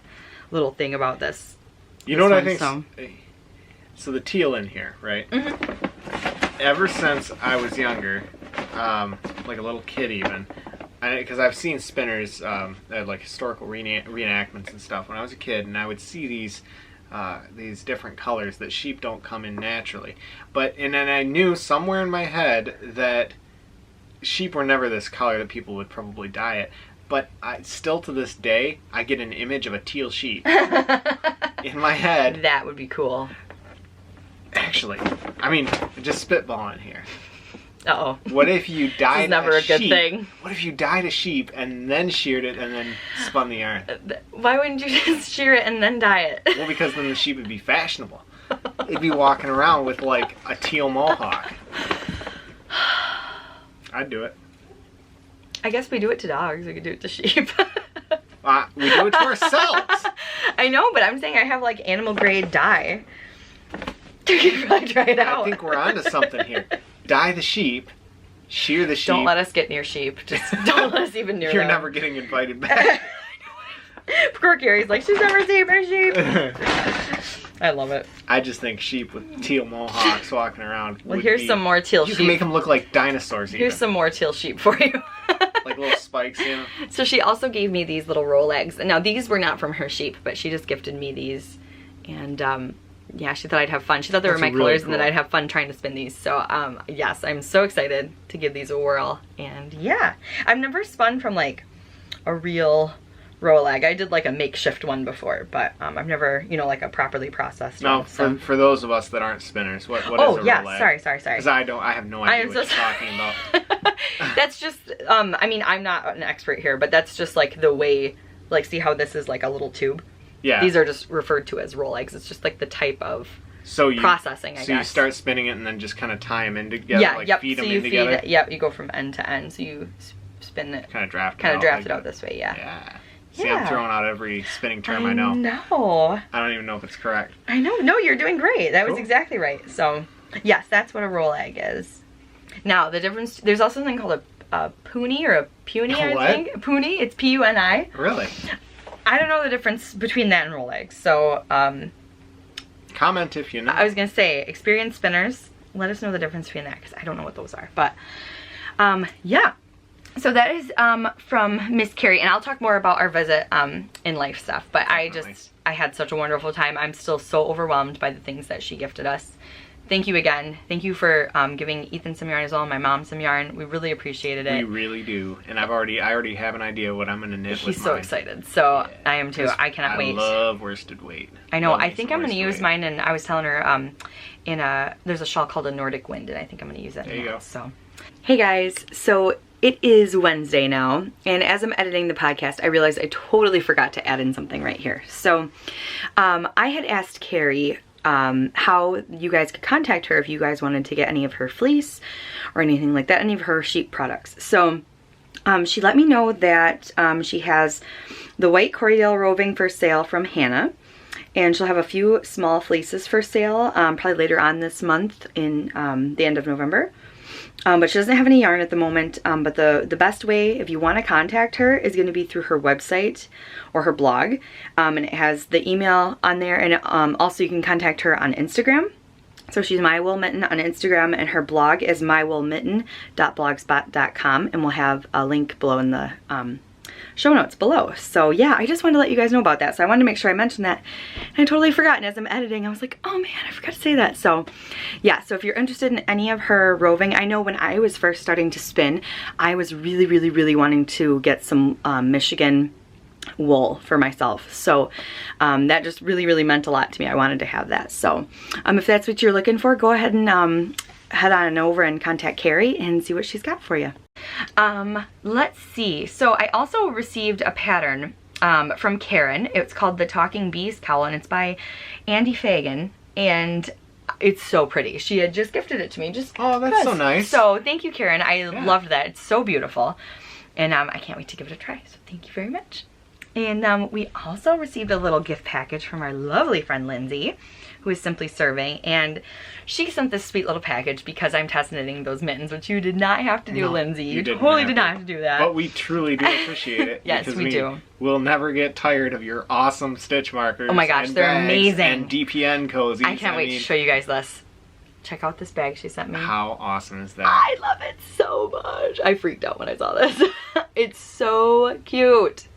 little thing about this. You know what I think? So the teal in here, right? Mm-hmm. Ever since I was younger, like a little kid even, because I've seen spinners at like historical reenactments and stuff when I was a kid, and I would see these different colors that sheep don't come in naturally. And then I knew somewhere in my head that sheep were never this color, that people would probably dye it. But still to this day, I get an image of a teal sheep in my head. That would be cool. Actually, I mean, just spitballing here. Uh-oh. What if you dyed It's never a good thing. What if you dyed a sheep and then sheared it and then spun the yarn? Why wouldn't you just shear it and then dye it? Well, because then the sheep would be fashionable. It'd be walking around with like a teal mohawk. I'd do it. I guess we do it to dogs. We could do it to sheep. We do it to ourselves. I know, but I'm saying I have like animal grade dye. You could probably try it out. I think we're onto something here. Dye the sheep, shear the sheep. Don't let us get near sheep. Just don't let us even near You're them. never getting invited back. Poor Carrie's like, she's never seen my sheep. I love it. I just think sheep with teal mohawks walking around. Well, here's some more teal sheep. You can make them look like dinosaurs even. Here's some more teal sheep for you. Like little spikes in them. So she also gave me these little Rolex. Now these were not from her sheep, but she just gifted me these. And yeah, she thought I'd have fun. She thought they were my colors and that I'd have fun trying to spin these. So yes, I'm so excited to give these a whirl. And yeah, I've never spun from like a real Roleg. I did like a makeshift one before, but I've never, you know, like a properly processed one. No, for those of us that aren't spinners, what is a Roleg? Sorry. Because I have no idea what you're talking about. That's just, I mean, I'm not an expert here, but that's just like the way, like, see how this is like a little tube? Yeah. These are just referred to as Rolegs. It's just like the type of processing, I guess. So you start spinning it and then just kind of tie them in together, feed them in together? Yep, you go from end to end. So you spin it. Kind of draft it out this way, yeah. Yeah. See, I'm throwing out every spinning term I know. No. I don't even know if it's correct. I know. No, you're doing great. That was exactly right. So, yes, that's what a Roleg is. Now, the difference, there's also something called a puni or a puny, I think. Puni, it's P-U-N-I. Really? I don't know the difference between that and Rolegs. So, comment if you know. I was going to say, experienced spinners, let us know the difference between that because I don't know what those are. But, yeah. So that is from Miss Carrie, and I'll talk more about our visit in life stuff, but I had such a wonderful time. I'm still so overwhelmed by the things that she gifted us. Thank you again. Thank you for giving Ethan some yarn as well, and my mom some yarn. We really appreciated it. We really do, and I already have an idea what I'm going to knit with mine. He's so excited, so yeah. I am too. I cannot wait. I love worsted weight. I know. I think I'm going to use mine, and I was telling her there's a shawl called a Nordic Wind, and I think I'm going to use it. There you go. So, hey guys, so it is Wednesday now, and as I'm editing the podcast, I realized I totally forgot to add in something right here. So I had asked Carrie how you guys could contact her if you guys wanted to get any of her fleece or anything like that, any of her sheep products. So she let me know that she has the white Corriedale roving for sale from Hannah, and she'll have a few small fleeces for sale, probably later on this month in the end of November. But she doesn't have any yarn at the moment, but the best way, if you want to contact her, is going to be through her website or her blog, and it has the email on there, and also you can contact her on Instagram. So she's MyWoolMitten on Instagram, and her blog is mywoolmitten.blogspot.com, and we'll have a link below in the show notes below. So yeah, I just wanted to let you guys know about that. So I wanted to make sure I mentioned that, and I totally forgot. And as I'm editing, I was like, oh man, I forgot to say that. So yeah, so if you're interested in any of her roving, I know when I was first starting to spin, I was really wanting to get some Michigan wool for myself. So that just really meant a lot to me. I wanted to have that. So if that's what you're looking for, go ahead and head on over and contact Carrie and see what she's got for you. Let's see. So I also received a pattern from Karen. It's called the Talking Bees Cowl, and it's by Andy Fagan, and it's so pretty. She had just gifted it to me. Oh, that's so nice. So thank you, Karen. I loved that. It's so beautiful, and I can't wait to give it a try. So thank you very much. And we also received a little gift package from our lovely friend Lindsay, who is Simply Serving, and she sent this sweet little package because I'm test knitting those mittens, which you did not have to do, Lindsay. You totally did not have to do that. But we truly do appreciate it. Yes, we do. We'll never get tired of your awesome stitch markers. Oh my gosh, they're amazing. And DPN cozies. I can't wait to show you guys this. Check out this bag she sent me. How awesome is that? I love it so much. I freaked out when I saw this. It's so cute.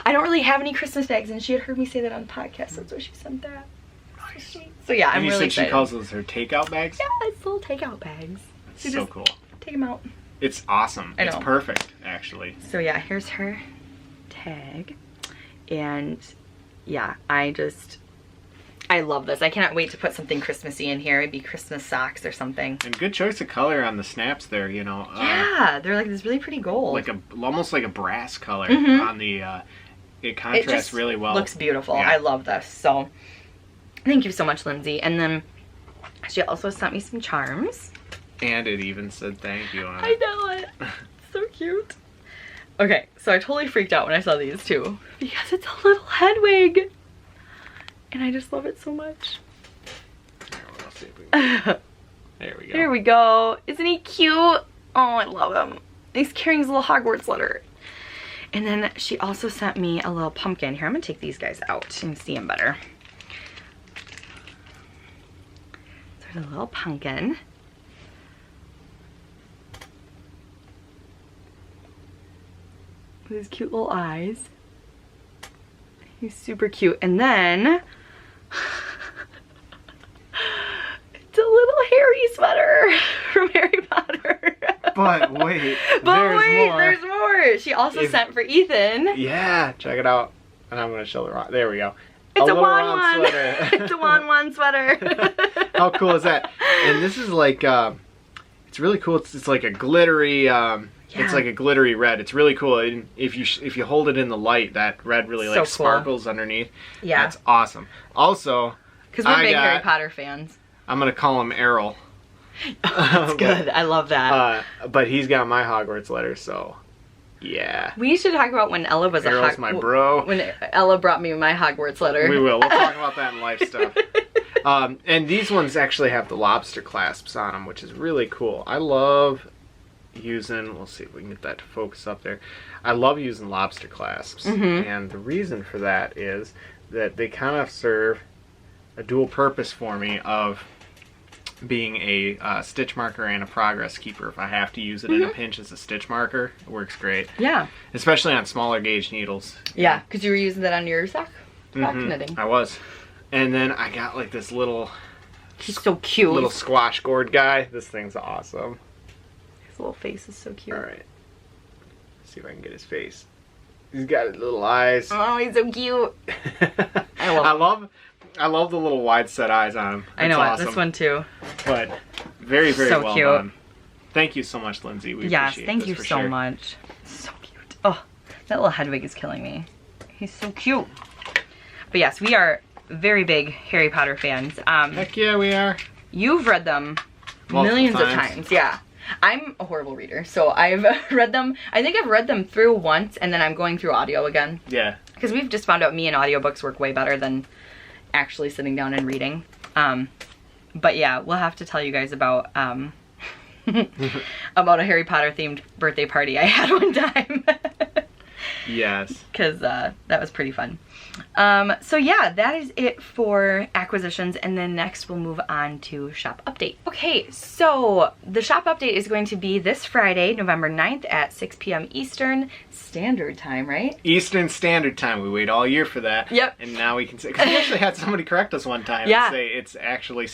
I don't really have any Christmas bags, and she had heard me say that on the podcast. That's why she sent that. Nice. So yeah, I'm really excited. You said she calls those her takeout bags? Yeah, it's little takeout bags. That's so cool. Take them out. It's awesome. I know. It's perfect, actually. So yeah, here's her tag, and yeah, I love this. I cannot wait to put something Christmassy in here. It'd be Christmas socks or something. And good choice of color on the snaps there, you know. Yeah, they're like this really pretty gold. Like almost like a brass color on the, it contrasts really well. Looks beautiful. Yeah. I love this. So thank you so much, Lindsay. And then she also sent me some charms. And it even said thank you on it. I know it. It's so cute. Okay, so I totally freaked out when I saw these too, because it's a little head wig. And I just love it so much. There we go. There we go. Isn't he cute? Oh, I love him. He's carrying his little Hogwarts letter. And then she also sent me a little pumpkin. Here, I'm gonna take these guys out so you can see them better. So there's a little pumpkin. With his cute little eyes. He's super cute. And then it's a little Harry sweater from Harry Potter. But wait, there's more. She also sent for Ethan. Yeah, check it out. And I'm gonna show the Ron. There we go. It's a Ron sweater. It's a Wan sweater. How cool is that? And this is like, it's really cool. It's like a glittery. It's like a glittery red. It's really cool. And if you hold it in the light, that red really like sparkles underneath. Yeah, that's awesome. Also, because we're big Harry Potter fans. I'm gonna call him Errol. Oh, that's good. I love that. But he's got my Hogwarts letter, so yeah. We should talk about when Ella was Errol's my bro. When Ella brought me my Hogwarts letter. We will. We'll talk about that in life stuff. And these ones actually have the lobster clasps on them, which is really cool. I love using, we'll see if we can get that to focus up there. I love using lobster clasps, and the reason for that is that they kind of serve a dual purpose for me of being a stitch marker and a progress keeper. If I have to use it in a pinch as a stitch marker, it works great. Yeah. Especially on smaller gauge needles. Yeah, because you were using that on your sock knitting. I was. And then I got like this little... He's so cute. Little squash gourd guy. This thing's awesome. His little face is so cute. Alright. See if I can get his face. He's got his little eyes. Oh, he's so cute. I love the little wide set eyes on him. I know awesome. This one too. But very, very so well cute. done. Thank you so much, Lindsay. We appreciate thank this you for so sure. much. So cute. Oh, that little Hedwig is killing me. He's so cute. But yes, we are very big Harry Potter fans. Heck yeah, we are. You've read them Multiple millions of times. Yeah. I'm a horrible reader, so I've read them. I think I've read them through once, and then I'm going through audio again. Yeah. Because we've just found out me and audiobooks work way better than actually sitting down and reading. But yeah, we'll have to tell you guys about about a Harry Potter themed birthday party I had one time. Yes. Because that was pretty fun. So yeah, that is it for acquisitions, and then next we'll move on to shop update. Okay, so the shop update is going to be this Friday, November 9th at 6 p.m. Eastern Standard Time, right? Eastern Standard Time. We wait all year for that. Yep. And now we can say, because we actually had somebody correct us one time and say it's actually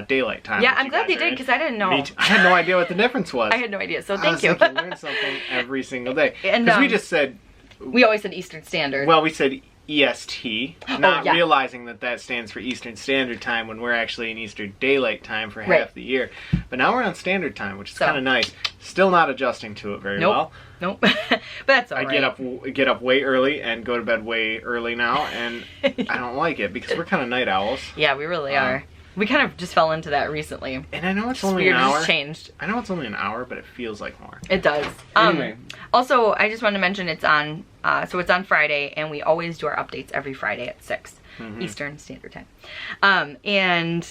daylight time. Yeah, I'm glad they did, because I didn't know. I had no idea what the difference was. I had no idea, so thank you. You learn something every single day. And because we just said... We always said Eastern Standard. Well, we said EST, not realizing that that stands for Eastern Standard Time when we're actually in Eastern Daylight Time for half the year. But now we're on Standard Time, which is kind of nice. Still not adjusting to it very well. Nope. But that's all right. I get up way early and go to bed way early now, and I don't like it because we're kind of night owls. Yeah, we really are. We kind of just fell into that recently. And I know it's only an hour. Just changed. I know it's only an hour, but it feels like more. It does. Anyway. Also, I just wanted to mention it's on, so it's on Friday, and we always do our updates every Friday at 6 Eastern Standard Time. And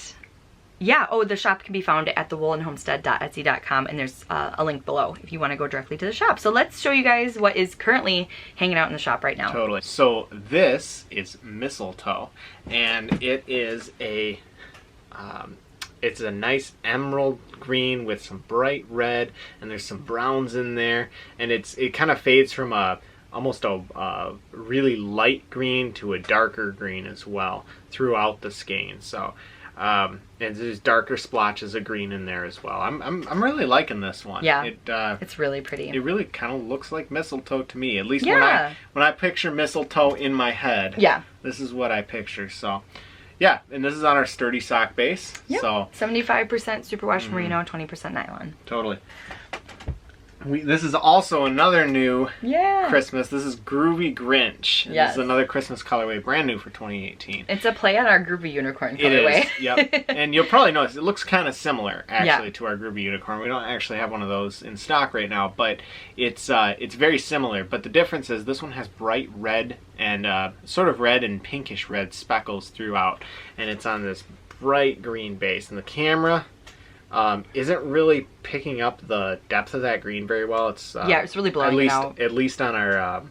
yeah, the shop can be found at thewoolenhomestead.etsy.com, and there's a link below if you want to go directly to the shop. So let's show you guys what is currently hanging out in the shop right now. Totally. So this is mistletoe, and it is it's a nice emerald green with some bright red, and there's some browns in there, and it kind of fades from almost a really light green to a darker green as well throughout the skein. So and there's darker splotches of green in there as well. I'm really liking this one. Yeah, it's really pretty. It really kind of looks like mistletoe to me, at least when I picture mistletoe in my head. Yeah, this is what I picture. So. Yeah, and this is on our sturdy sock base. Yep. So 75% superwash merino, 20% nylon. Totally. This is also another new Christmas. This is Groovy Grinch. Yes. This is another Christmas colorway, brand new for 2018. It's a play on our Groovy Unicorn colorway. It is, yep. And you'll probably notice it looks kind of similar, actually, to our Groovy Unicorn. We don't actually have one of those in stock right now, but it's very similar. But the difference is this one has bright red and sort of red and pinkish red speckles throughout. And it's on this bright green base. And the camera... isn't really picking up the depth of that green very well. It's it's really blowing it out. At least on our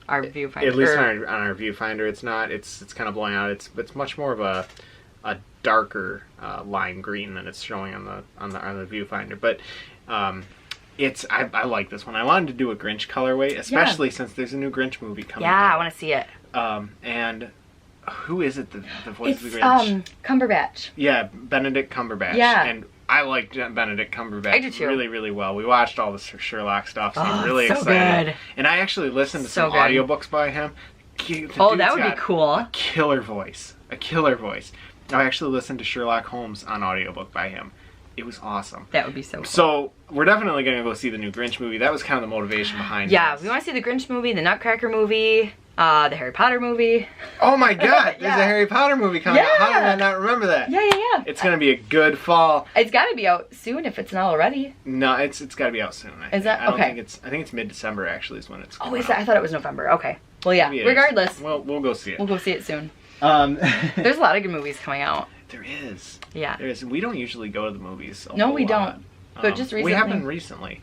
viewfinder. At least on our viewfinder, it's not. It's kind of blowing out. It's much more of a darker lime green than it's showing on the viewfinder. But I like this one. I wanted to do a Grinch colorway, especially since there's a new Grinch movie coming out. Yeah, I want to see it. And who is it? The voice of the Grinch? Cumberbatch. Yeah, Benedict Cumberbatch. Yeah. And I like Benedict Cumberbatch I do too. really, really well. We watched all the Sherlock stuff, so I'm really so excited. Good. And I actually listened to some audiobooks by him. That would be cool. A killer voice. A killer voice. I actually listened to Sherlock Holmes on audiobook by him. It was awesome. That would be so cool. So, we're definitely going to go see the new Grinch movie. That was kind of the motivation behind it. Yeah, we want to see the Grinch movie, the Nutcracker movie, the Harry Potter movie. Oh my god, there's a Harry Potter movie coming out. How did I not remember that? Yeah. It's going to be a good fall. It's got to be out soon if it's not already. No, it's got to be out soon. Is that? Okay. I think it's mid-December actually is when it's coming out. I thought it was November. Okay. Well, yeah, regardless. We'll go see it. We'll go see it soon. There's a lot of good movies coming out. There is. Yeah. There is. We don't usually go to the movies a No, whole we lot. don't. But just recently. We have been recently.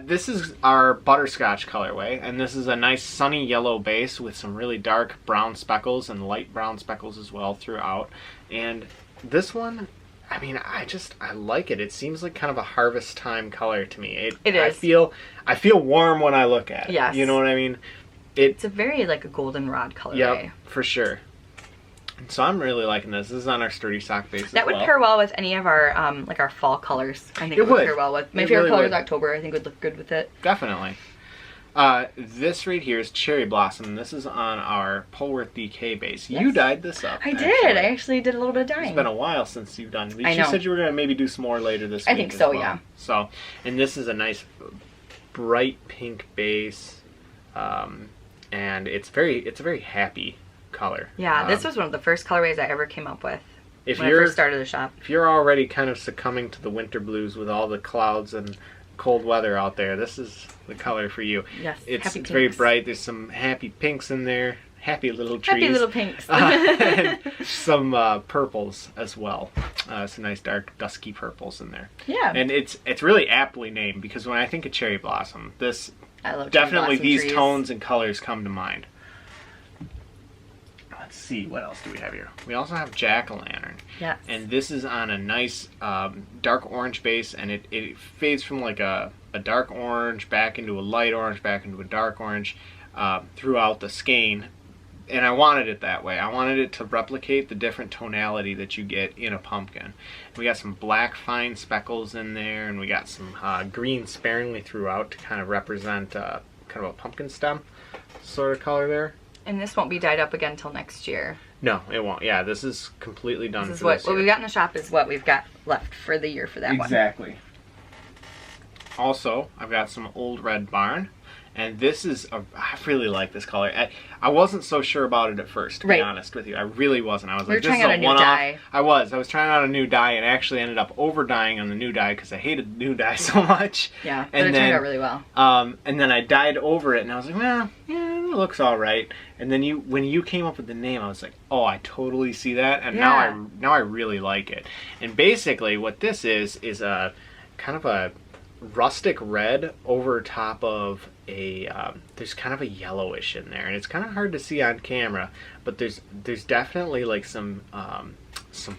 This is our butterscotch colorway, and this is a nice sunny yellow base with some really dark brown speckles and light brown speckles as well throughout. And this one, I mean, I like it. It seems like kind of a harvest time color to me. It is. I feel warm when I look at it. Yes. You know what I mean? It's a very like a goldenrod colorway. Yep, for sure. So I'm really liking this. This is on our sturdy sock base. That would pair well with any of our like our fall colors. I think it would pair well with. My favorite color is October. I think would look good with it. Definitely. This right here is Cherry Blossom. This is on our Polworth DK base. Yes. You dyed this up. I did. I actually did a little bit of dyeing. It's been a while since you've done. I know. You said you were going to maybe do some more later this week. I think so, yeah. So, and this is a nice bright pink base, and it's a very happy color. Yeah, this was one of the first colorways I ever came up with. If when I you're first started the shop. if you're already kind of succumbing to the winter blues with all the clouds and cold weather out there, this is the color for you. Yes, It's happy very pinks. bright. There's some happy pinks in there. Happy little trees. Happy little pinks. And some purples as well. Some nice dark dusky purples in there. Yeah. And it's really aptly named because when I think of cherry blossom, this I love cherry definitely blossom these trees. tones and colors come to mind. Let's see, what else do we have here? We also have jack-o'-lantern. Yes. And this is on a nice dark orange base, and it fades from like a dark orange back into a light orange, back into a dark orange throughout the skein. And I wanted it that way. I wanted it to replicate the different tonality that you get in a pumpkin. We got some black fine speckles in there, and we got some green sparingly throughout to kind of represent kind of a pumpkin stem sort of color there. And this won't be dyed up again until next year. No, it won't. Yeah, this is completely done. This is for what this year. we've got in the shop is what we've got left for the year for that one. Exactly. Also, I've got some Old Red Barn, and this is I really like this color. I wasn't so sure about it at first, to be honest with you. I really wasn't. I was We were like, this trying is out a a new one-off. dye. I was trying out a new dye, and actually ended up over dyeing on the new dye because I hated the new dye so much. Yeah, but and it then, turned out really well. And then I dyed over it, and I was like, well, yeah, it looks all right. And then when you came up with the name, I was like, oh, I totally see that, and now I really like it. And basically, what this is a kind of a rustic red over top of a there's kind of a yellowish in there, and it's kind of hard to see on camera, but there's definitely like some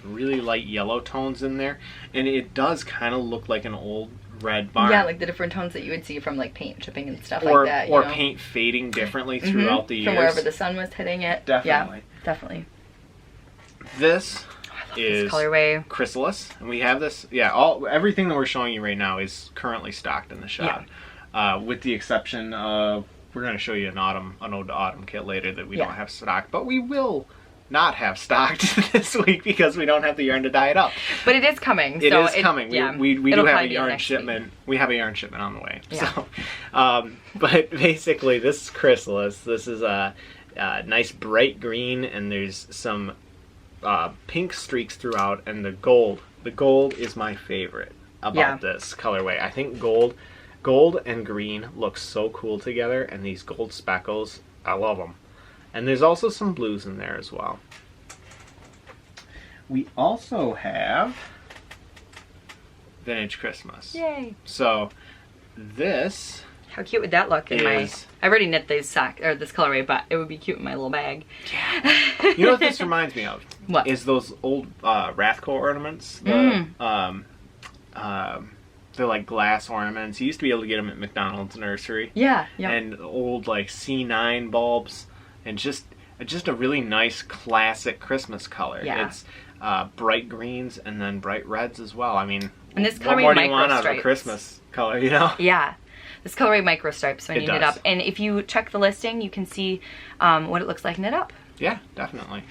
really light yellow tones in there, and it does kind of look like an old red barn. Yeah, like the different tones that you would see from like paint chipping and stuff like that. Or paint fading differently throughout the years. From wherever the sun was hitting it. Definitely. Yeah, definitely. This is This colorway. chrysalis, and we have this. Yeah, everything that we're showing you right now is currently stocked in the shop, with the exception of we're going to show you an ode to autumn kit later that we don't have stocked, but we will not have stocked this week because we don't have the yarn to dye it up. But it is coming. It is coming. Yeah, We do it'll have a probably be yarn next shipment. week. We have a yarn shipment on the way. Yeah. So, but basically, this is chrysalis. This is a nice bright green, and there's some pink streaks throughout, and the gold. The gold is my favorite about this colorway. I think gold and green look so cool together, and these gold speckles, I love them. And there's also some blues in there as well. We also have Vintage Christmas. Yay. So this How cute would that look in my... is- I already knit this colorway, but it would be cute in my little bag. You know what this reminds me of? What? Is those old Rathco ornaments. They're like glass ornaments. You used to be able to get them at McDonald's nursery. Yeah, yeah. And old like C9 bulbs, and just a really nice classic Christmas color. Yeah. It's bright greens and then bright reds as well. I mean, And this what colorway more do you want out of a micro-stripes. Christmas color, you know? Yeah. This colorway micro stripes when It you knit does. up. And if you check the listing, you can see what it looks like knit up. Yeah, definitely.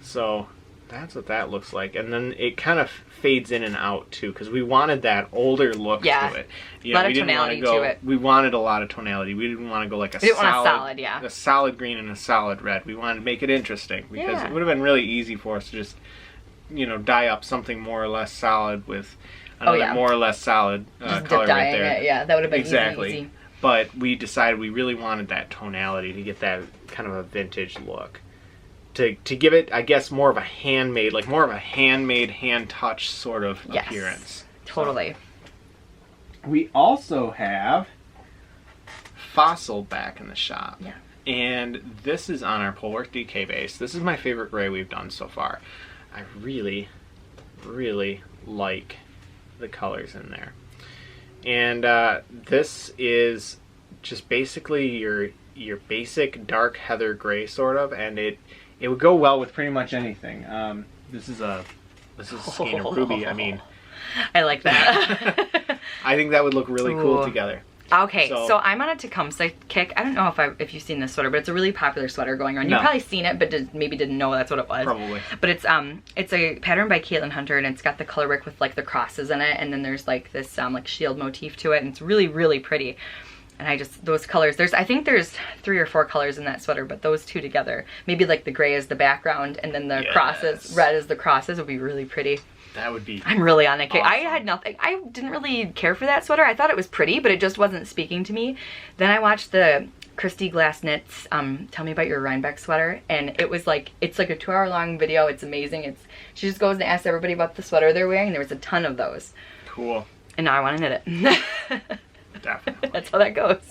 So that's what that looks like. And then it kind of fades in and out too, because we wanted that older look to it. You know, lot of we didn't want tonality go, to it. We wanted a lot of tonality. We didn't want to go like a We didn't want a solid, solid, yeah. a solid green and a solid red. We wanted to make it interesting because Yeah. it would have been really easy for us to just, dye up something more or less solid with another more or less solid Just color dip right dyeing there. it. Yeah, that would have been Exactly. easy. But we decided we really wanted that tonality to get that kind of a vintage look. To give it, I guess, more of a handmade, hand touch sort of Yes, appearance. totally. So, we also have Fossil back in the shop. Yeah. And this is on our Polwork DK base. This is my favorite gray we've done so far. I really, really like the colors in there. And this is just basically your basic dark heather gray sort of, and it would go well with pretty much anything. This is a skein of ruby. I mean, I like that. I think that would look really cool Ooh. together. Okay, so I'm on a Tecumseh kick. I don't know if you've seen this sweater, but it's a really popular sweater going on. No. You've probably seen it, but maybe didn't know that's what it was. Probably. But it's a pattern by Caitlin Hunter, and it's got the color work with like the crosses in it, and then there's like this like shield motif to it, and it's really, really pretty. And I just, those colors, I think there's 3 or 4 colors in that sweater, but those two together, maybe like the gray is the background and then the crosses, red is the crosses, would be really pretty. That would be I'm really on that kick. awesome. I had nothing. I didn't really care for that sweater. I thought it was pretty, but it just wasn't speaking to me. Then I watched the Christy Glass Knits Tell Me About Your Rhinebeck Sweater, and it was like, it's like a 2-hour-long video. It's amazing. She just goes and asks everybody about the sweater they're wearing. There was a ton of those. cool. And now I want to knit it. Definitely. That's how that goes.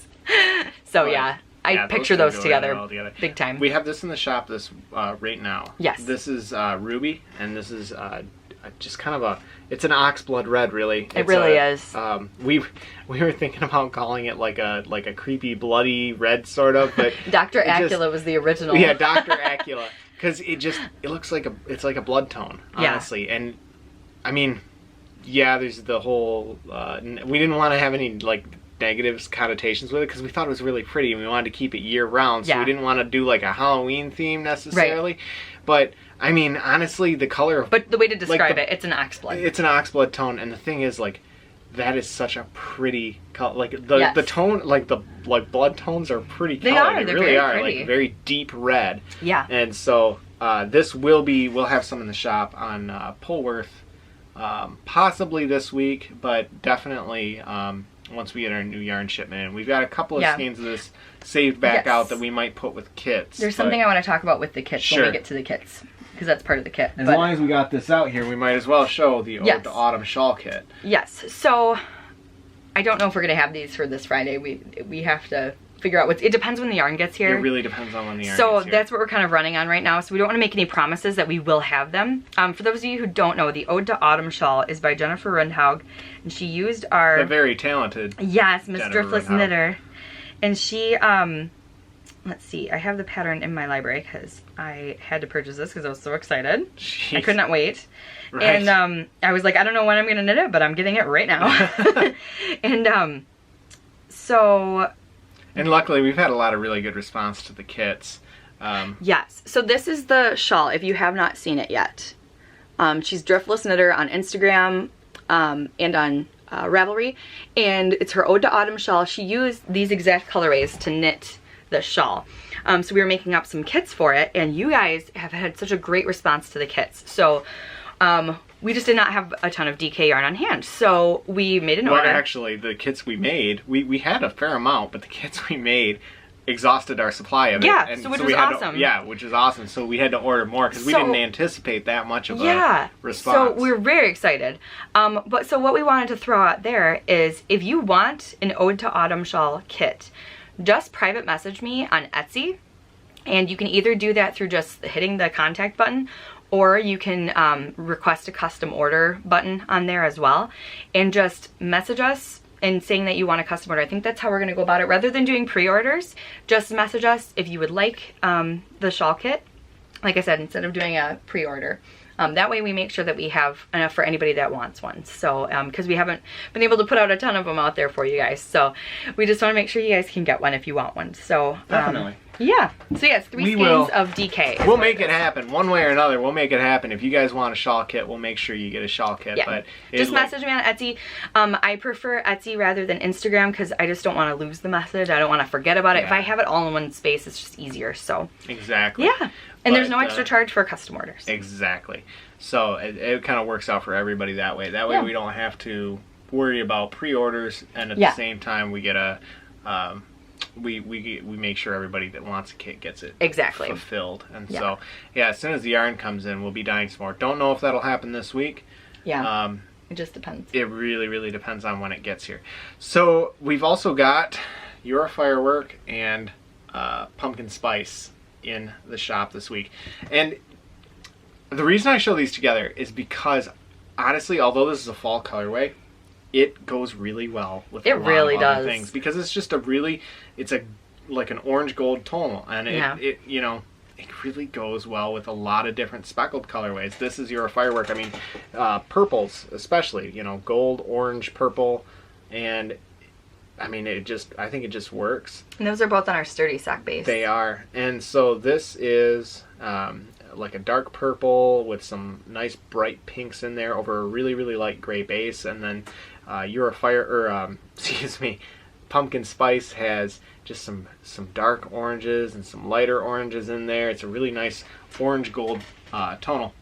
So yeah, I picture those go together, well together. big time. We have this in the shop right now. Yes. This is Ruby, and this is just kind of it's an oxblood red, really. It really is. We were thinking about calling it like a creepy bloody red sort of, but Dr. Acula was the original. Yeah, Dr. Acula, because it looks like it's like a blood tone, honestly. Yeah. And I mean, yeah, there's the whole we didn't want to have any like negative connotations with it because we thought it was really pretty and we wanted to keep it year round, so we didn't want to do like a Halloween theme necessarily. Right. But I mean, honestly, the color of, but the way to describe it, it's an oxblood. It's an oxblood tone, and the thing is, like, that is such a pretty color. Like the tone, like the blood tones are pretty colored. They are. They They're really very are. pretty. Like very deep red. Yeah. And so we'll have some in the shop on Polworth, possibly this week, but definitely once we get our new yarn shipment in. We've got a couple of skeins of this saved back out that we might put with kits. There's something I want to talk about with the kits when we get to the kits, because that's part of the kit. As long as we got this out here, we might as well show the Ode to Autumn shawl kit. Yes. So I don't know if we're going to have these for this Friday. We have to figure out it depends when the yarn gets here. It really depends on when the yarn gets So here. that's what we're kind of running on right now. So we don't want to make any promises that we will have them. For those of you who don't know, the Ode to Autumn shawl is by Jennifer Rundhaug, and she used our... The very talented Yes, Miss Jennifer Driftless Rundhaug. Knitter. And she, let's see, I have the pattern in my library because I had to purchase this because I was so excited. Jeez. I could not wait. Right. And I was like, I don't know when I'm going to knit it, but I'm getting it right now. And so... And luckily, we've had a lot of really good response to the kits. Yes. So this is the shawl, if you have not seen it yet. She's Driftless Knitter on Instagram and on Ravelry. And it's her Ode to Autumn shawl. She used these exact colorways to knit the shawl. So we were making up some kits for it. And you guys have had such a great response to the kits. So we just did not have a ton of DK yarn on hand. So we made an order. Well, actually, the kits we made, we had a fair amount, but the kits we made exhausted our supply of it. Yeah, and which so was we had awesome. which is awesome. So we had to order more because we didn't anticipate that much of a response. So we were very excited. But so what we wanted to throw out there is if you want an Ode to Autumn shawl kit, just private message me on Etsy. And you can either do that through just hitting the contact button, or you can request a custom order button on there as well, and just message us and saying that you want a custom order. I think that's how we're going to go about it. Rather than doing pre-orders, just message us if you would like the shawl kit, like I said, instead of doing a pre-order. That way we make sure that we have enough for anybody that wants one. So, because we haven't been able to put out a ton of them out there for you guys. So we just want to make sure you guys can get one if you want one. So, definitely. Yeah. So yes, 3 skeins of DK. We'll make it happen. One way or another, we'll make it happen. If you guys want a shawl kit, we'll make sure you get a shawl kit. Yeah. But just message me on Etsy. I prefer Etsy rather than Instagram because I just don't want to lose the message. I don't want to forget about it. If I have it all in one space, it's just easier. So exactly. Yeah. And there's no extra charge for custom orders. Exactly. So it kind of works out for everybody that way. That way we don't have to worry about pre-orders, and at the same time we get a we make sure everybody that wants a kit gets it fulfilled. And so as soon as the yarn comes in, we'll be dyeing some more. Don't know if that'll happen this week. Yeah. It just depends. It really depends on when it gets here. So we've also got Your Firework and Pumpkin Spice in the shop this week. And the reason I show these together is because, honestly, although this is a fall colorway, it goes really well with a lot of other things. Because it's just it's like an orange gold tonal, and it you know, it really goes well with a lot of different speckled colorways. This is Your Firework. I mean, purples especially, you know, gold, orange, purple, and I mean, I think it just works. And those are both on our sturdy sock base. They are. And so this is like a dark purple with some nice bright pinks in there over a really light gray base. And then pumpkin spice has just some dark oranges and some lighter oranges in there. It's a really nice orange gold tonal.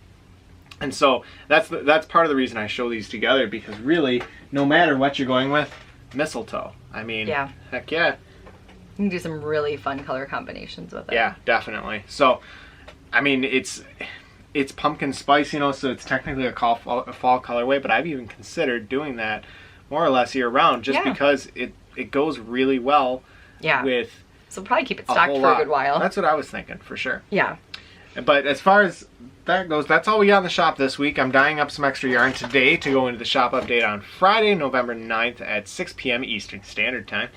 And so that's part of the reason I show these together, because really, no matter what you're going with, mistletoe. I mean, Yeah. heck yeah. You can do some really fun color combinations with it. Yeah, definitely. So, I mean, it's pumpkin spice, you know, so it's technically a fall colorway, but I've even considered doing that more or less year round, just because it goes really well with So we'll probably keep it a stocked whole for lot. a good while. That's what I was thinking, for sure. Yeah. But as far as that goes, that's all we got in the shop this week. I'm dyeing up some extra yarn today to go into the shop update on Friday, November 9th at 6 p.m. Eastern Standard Time.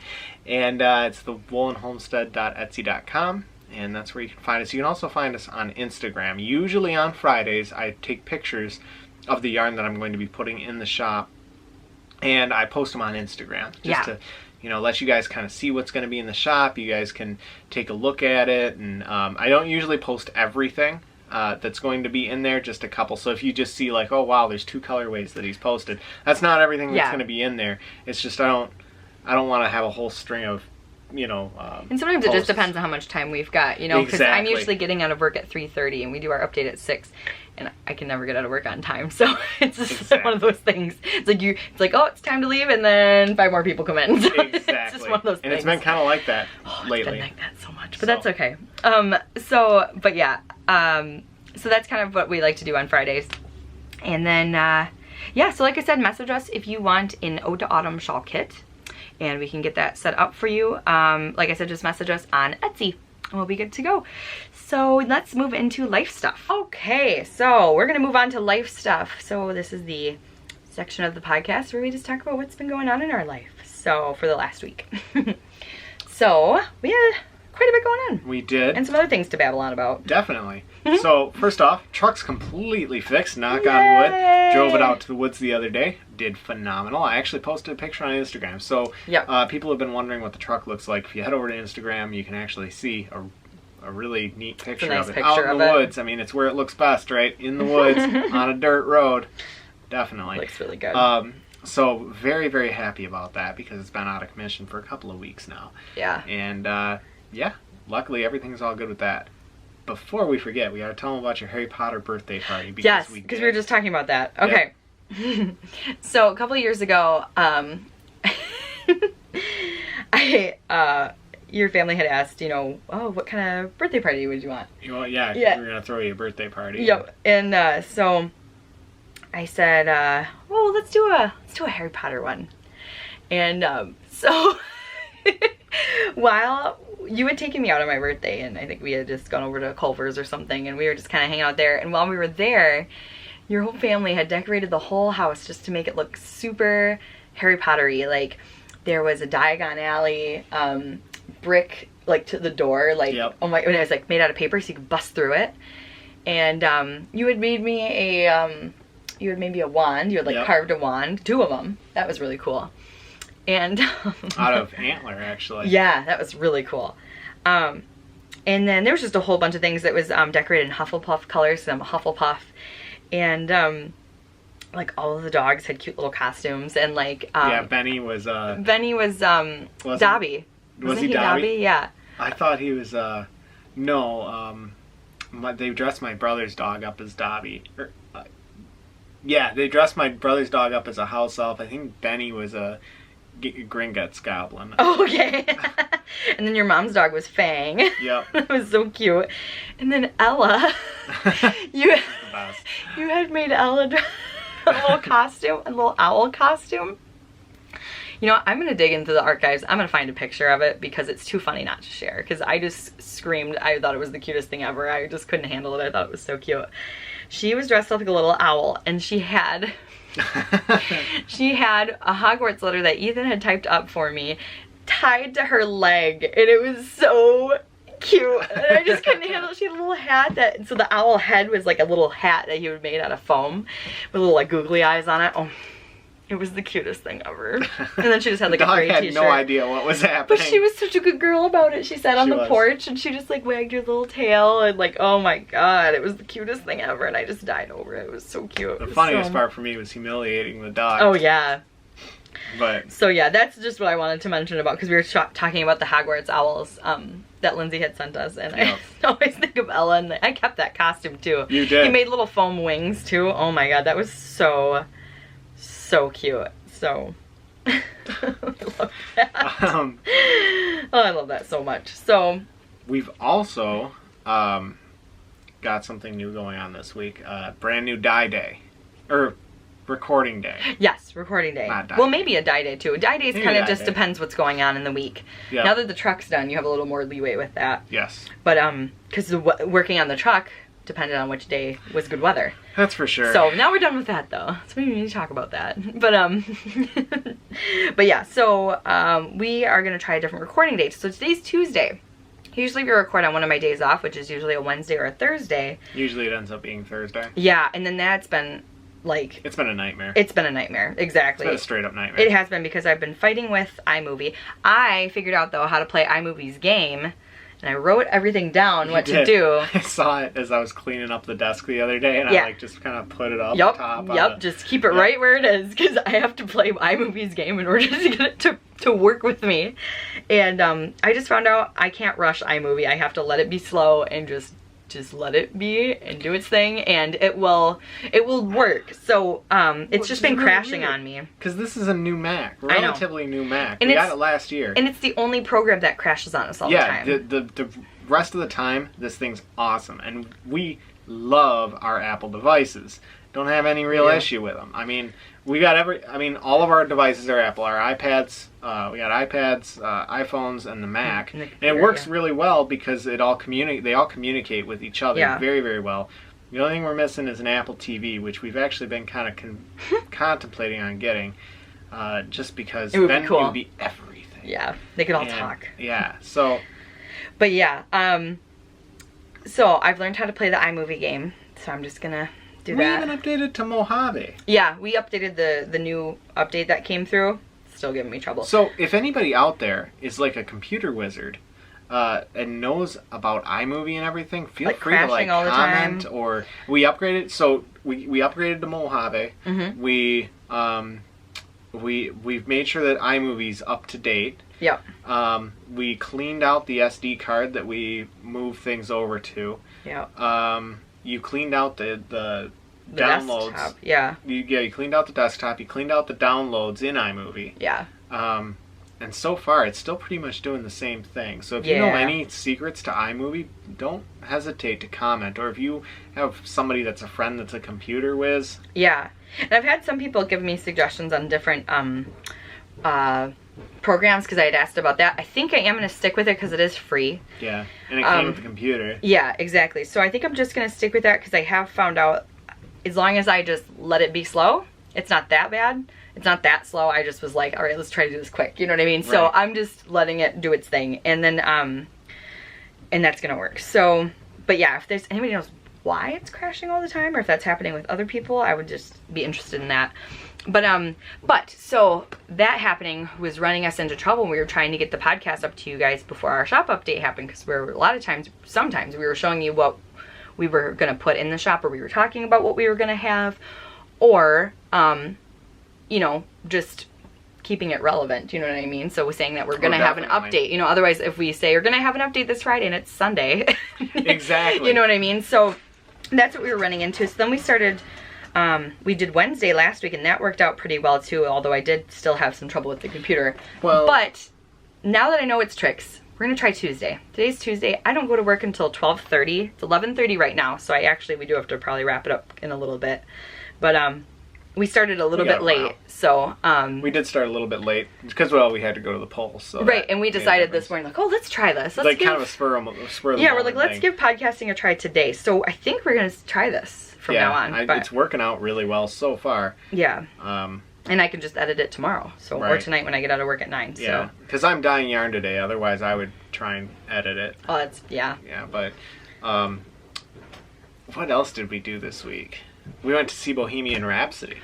And it's the woolenhomestead.etsy.com, and that's where you can find us. You can also find us on Instagram. Usually on Fridays, I take pictures of the yarn that I'm going to be putting in the shop, and I post them on Instagram just to, you know, let you guys kind of see what's going to be in the shop. You guys can take a look at it, and I don't usually post everything that's going to be in there, just a couple. So if you just see like, oh wow, there's 2 colorways that he's posted, that's not everything that's going to be in there. It's just I don't want to have a whole string of, you know, and sometimes posts. it just depends on how much time we've got, you know, because I'm Exactly. usually getting out of work at 3:30 and we do our update at 6, and I can never get out of work on time, so it's just one of those things. It's like oh, it's time to leave, and then 5 more people come in. So Exactly. It's just one of those things. And it's been kind of like that lately. It's been like that so much, but that's okay. So that's kind of what we like to do on Fridays. And then, so like I said, message us if you want an Ode to Autumn shawl kit, and we can get that set up for you. Like I said, just message us on Etsy, and we'll be good to go. So let's move into life stuff. Okay, so we're gonna move on to life stuff. So this is the section of the podcast where we just talk about what's been going on in our life. So for the last week. So we had quite a bit going on. We did. And some other things to babble on about. Definitely. So first off, truck's completely fixed, knock on wood. Drove it out to the woods the other day. Did phenomenal. I actually posted a picture on Instagram. So people have been wondering what the truck looks like. If you head over to Instagram, you can actually see a really neat picture of it out in the woods. I mean, it's where it looks best, right? In the woods, on a dirt road. Definitely. Looks really good. So very, very happy about that, because it's been out of commission for a couple of weeks now. Yeah. And luckily everything's all good with that. Before we forget, we gotta tell them about your Harry Potter birthday party. Because because we were just talking about that. Okay. Yep. So a couple of years ago, your family had asked, you know, oh, what kind of birthday party would you want? Well, yeah, we're gonna throw you a birthday party. Yep. And so I said, well, let's do a Harry Potter one. And so while you had taken me out on my birthday, and I think we had just gone over to Culver's or something, and we were just kind of hanging out there, and while we were there, your whole family had decorated the whole house just to make it look super Harry Potter-y. Like, there was a Diagon Alley brick, like, to the door, like, oh my, and it was like made out of paper so you could bust through it. And you had made me a wand. You had like carved a wand, 2 of them. That was really cool. And out of antler, actually. Yeah, that was really cool. And then there was just a whole bunch of things that was decorated in Hufflepuff colors. I'm a Hufflepuff, and like all of the dogs had cute little costumes, and like Benny was Dobby. Was he Dobby? Yeah. I thought he was they dressed my brother's dog up as Dobby. They dressed my brother's dog up as a house elf. I think Benny was a Gringotts goblin. Oh, okay. And then your mom's dog was Fang. Yep. That was so cute. And then Ella, you had made Ella a little costume, a little owl costume. You know, I'm gonna dig into the archives. I'm gonna find a picture of it because it's too funny not to share. Because I just screamed. I thought it was the cutest thing ever. I just couldn't handle it. I thought it was so cute. She was dressed up like a little owl, and she had a Hogwarts letter that Ethan had typed up for me tied to her leg, and it was so cute. And I just couldn't handle it. She had a little hat so the owl head was like a little hat that he had made out of foam with little like googly eyes on it. Oh, it was the cutest thing ever. And then she just had like a gray t-shirt. The dog had no idea what was happening. But she was such a good girl about it. She sat on the porch and she just like wagged her little tail, and like, oh my god, it was the cutest thing ever, and I just died over it. It was so cute. The funniest part for me was humiliating the dog. Oh yeah. But So yeah, that's just what I wanted to mention about, because we were talking about the Hogwarts owls that Lindsay had sent us, and Yep. I always think of Ella, and I kept that costume too. You did. He made little foam wings too. Oh my god, that was so cute. So I love that. Oh, I love that so much. So we've also got something new going on this week. Brand new dye day. Or recording day. yes, recording day. Not dye Well, day. maybe a dye day too. Dye days Maybe kind of dye just day. depends what's going on in the week. Yeah. Now that the truck's done, you have a little more leeway with that. Yes. But because working on the truck depended on which day was good weather. That's for sure. So now we're done with that though. So maybe we need to talk about that. But but yeah, so we are gonna try a different recording date. So today's Tuesday. Usually we record on one of my days off, which is usually a Wednesday or a Thursday. Usually it ends up being Thursday. Yeah, and then that's been like... It's been a nightmare. It's been a nightmare, exactly. It's been a straight up nightmare. It has been, because I've been fighting with iMovie. I figured out though how to play iMovie's game, and I wrote everything down what to do. I saw it as I was cleaning up the desk the other day, and Yeah. I like just kind of put it up Yep, top. yep, just keep it right where it is, because I have to play iMovie's game in order to get it to work with me. And I just found out I can't rush iMovie. I have to let it be slow and just let it be and do its thing, and it will work. So it's just been crashing on me. Because this is a new Mac, I know. relatively new Mac. And we it's- got it last year. And it's the only program that crashes on us all the Yeah, time. the rest of the time, this thing's awesome, and we love our Apple devices. Don't have any real Yeah. issue with them. I mean, we got all of our devices are Apple. Our iPads, we got iPads, iPhones, and the Mac, And the and it computer, works yeah. really well because they all communicate with each other Yeah. very, very well. The only thing we're missing is an Apple TV, which we've actually been kind of contemplating on getting, just because It would be then cool. it would be everything. Yeah, they could all And, talk. Yeah, so But yeah, so I've learned how to play the iMovie game, so I'm just gonna do we that. even updated to Mojave. Yeah, we updated the new update that came through. Still giving me trouble. So if anybody out there is like a computer wizard and knows about iMovie and everything, feel Like free to crashing all the comment time. or we upgraded. So we upgraded to Mojave. Mm-hmm. We've made sure that iMovie's up to date. Yep. We cleaned out the SD card that we moved things over to. Yep. You cleaned out the The downloads. desktop. Yeah. You cleaned out the desktop. You cleaned out the downloads in iMovie. Yeah. And so far, it's still pretty much doing the same thing. So if you know Yeah. any secrets to iMovie, don't hesitate to comment. Or if you have somebody that's a friend that's a computer whiz, Yeah. And I've had some people give me suggestions on different programs, because I had asked about that. I think I am going to stick with it because it is free. yeah, and it came with the computer. Yeah, exactly. So I think I'm just going to stick with that, because I have found out as long as I just let it be slow, it's not that bad. It's not that slow. I just was like, all right, let's try to do this quick. You know what I mean? So Right. I'm just letting it do its thing. And then, and that's going to work. So, but yeah, if there's anybody knows why it's crashing all the time, or if that's happening with other people, I would just be interested in that. But so that happening was running us into trouble. We were trying to get the podcast up to you guys before our shop update happened, because sometimes we were showing you what we were going to put in the shop, or we were talking about what we were going to have, or you know, just keeping it relevant, you know what I mean? So we're saying that we're going to have an definitely. update, you know, otherwise if we say we're going to have an update this Friday and it's Sunday. Exactly. You know what I mean? So that's what we were running into. So then we started, we did Wednesday last week, and that worked out pretty well too, although I did still have some trouble with the computer. Well, but now that I know its tricks, we're going to try Tuesday. Today's Tuesday. I don't go to work until 12:30. It's 11:30 right now, so we do have to probably wrap it up in a little bit. But we started a little got bit a late, while. so we did start a little bit late because we had to go to the polls. So right, that and we made a decided this difference. morning, like, oh, let's try this. It's Let's like give, kind of a spur of the yeah, we're like, moment let's thing. give podcasting a try today. So I think we're gonna try this from now on. But it's working out really well so far. yeah, Um, and I can just edit it tomorrow, so or Right. tonight when I get out of work at 9. yeah, So because I'm dyeing yarn today. Otherwise, I would try and edit it. oh, that's yeah. Yeah, but what else did we do this week? We went to see Bohemian Rhapsody.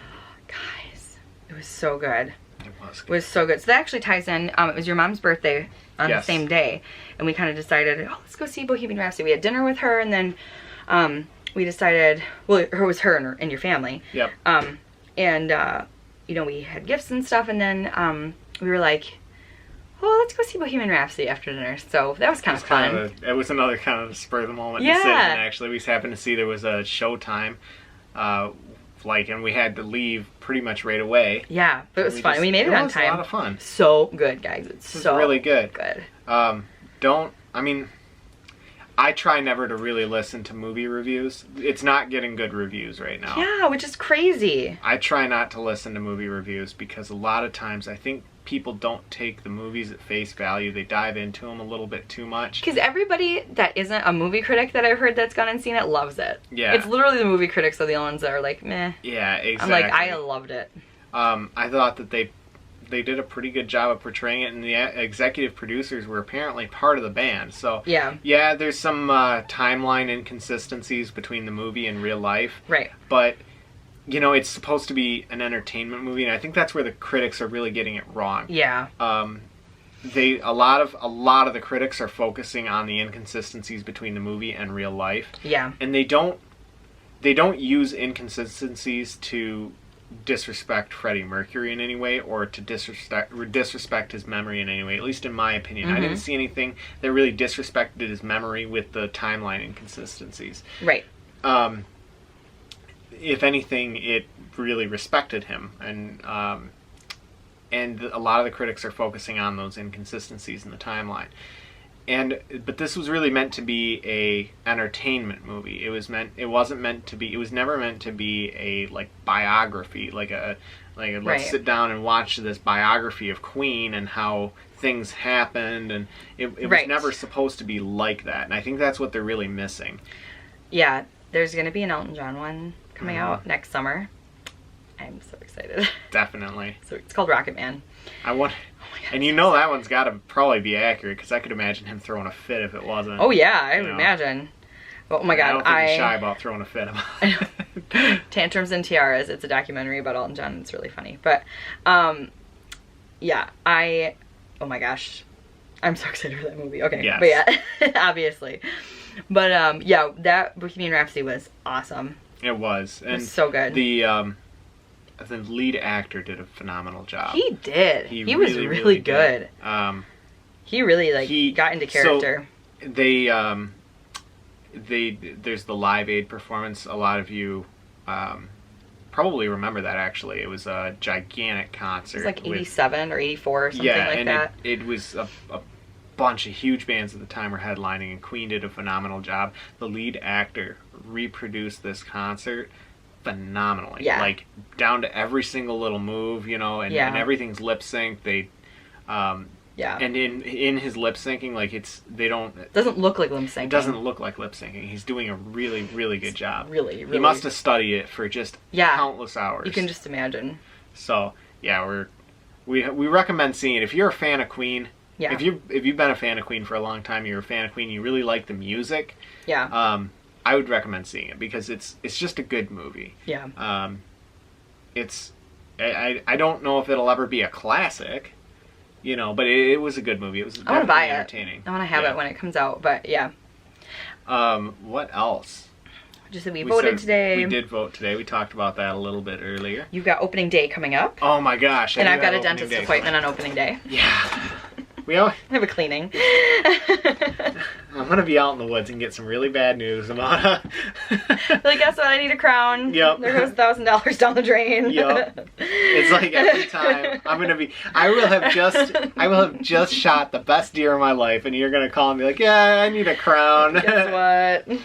Guys, it was so good. It was It was so good. So that actually ties in. It was your mom's birthday on Yes. the same day, and we kind of decided, oh, let's go see Bohemian Rhapsody. We had dinner with her, and then we decided, well, it was her and your family. Yep. And you know, we had gifts and stuff, and then we were like, well, let's go see Bohemian Rhapsody after dinner. So that was kind of fun. It was another kind of spur of the moment Yeah. decision, actually. We happened to see there was a showtime, and we had to leave pretty much right away. Yeah, but it was fun. We made it on time. It was a lot of fun. So good, guys. It's so really good. Good. I try never to really listen to movie reviews. It's not getting good reviews right now. Yeah, which is crazy. I try not to listen to movie reviews because a lot of times I think people don't take the movies at face value. They dive into them a little bit too much. Because everybody that isn't a movie critic that I've heard that's gone and seen it loves it. Yeah. It's literally the movie critics are the only ones that are like, meh. Yeah, exactly. I'm like, I loved it. I thought that they did a pretty good job of portraying it, and the executive producers were apparently part of the band. So yeah, there's some timeline inconsistencies between the movie and real life. Right. But you know, it's supposed to be an entertainment movie, and I think that's where the critics are really getting it wrong. Yeah. A lot of the critics are focusing on the inconsistencies between the movie and real life. Yeah. And they don't use inconsistencies to disrespect Freddie Mercury in any way, or to disrespect his memory in any way, at least in my opinion. I didn't see anything that really disrespected his memory with the timeline inconsistencies. Right. If anything, it really respected him, and a lot of the critics are focusing on those inconsistencies in the timeline. But this was really meant to be a entertainment movie. It was never meant to be a biography, let's sit down and watch this biography of Queen and how things happened, and it was never supposed to be like that. And I think that's what they're really missing. Yeah, there's gonna be an Elton John one coming out next summer. I'm so excited. Definitely. So it's called Rocket Man. And you know that one's got to probably be accurate, because I could imagine him throwing a fit if it wasn't. Oh yeah, I would imagine. Oh my god, I don't think he's shy about throwing a fit. Tantrums and Tiaras. It's a documentary about Elton John. It's really funny. But yeah, oh my gosh, I'm so excited for that movie. Okay, yes. But yeah, obviously. But yeah, that Bohemian Rhapsody was awesome. It was. And it was so good. The lead actor did a phenomenal job. He did. He was really good. He really got into character. So there's the Live Aid performance. A lot of you probably remember that, actually. It was a gigantic concert. It was like 87 or 84 or something like that. It was a bunch of huge bands at the time were headlining, and Queen did a phenomenal job. The lead actor reproduced this concert phenomenally. Yeah. Like, down to every single little move, you know, and everything's lip synced. And in his lip syncing, it doesn't look like lip syncing. It doesn't look like lip syncing. He's doing a really, really good job. Really. He must have studied it for just countless hours. You can just imagine. So yeah, we recommend seeing it. If you're a fan of Queen, if you've been a fan of Queen for a long time, you're a fan of Queen, you really like the music. Yeah. I would recommend seeing it, because it's just a good movie. Yeah. I don't know if it'll ever be a classic, you know, but it was a good movie. It was definitely entertaining. I want to have it when it comes out, but yeah. What else? Just that we voted today. We did vote today. We talked about that a little bit earlier. You've got opening day coming up. Oh my gosh. And I've got a dentist appointment on opening day. Yeah. I have a cleaning. I'm going to be out in the woods and get some really bad news about Like, guess what? I need a crown. Yep. There goes $1,000 down the drain. Yep. It's like every time I will have just shot the best deer of my life, and you're going to call and be like, yeah, I need a crown. Guess what?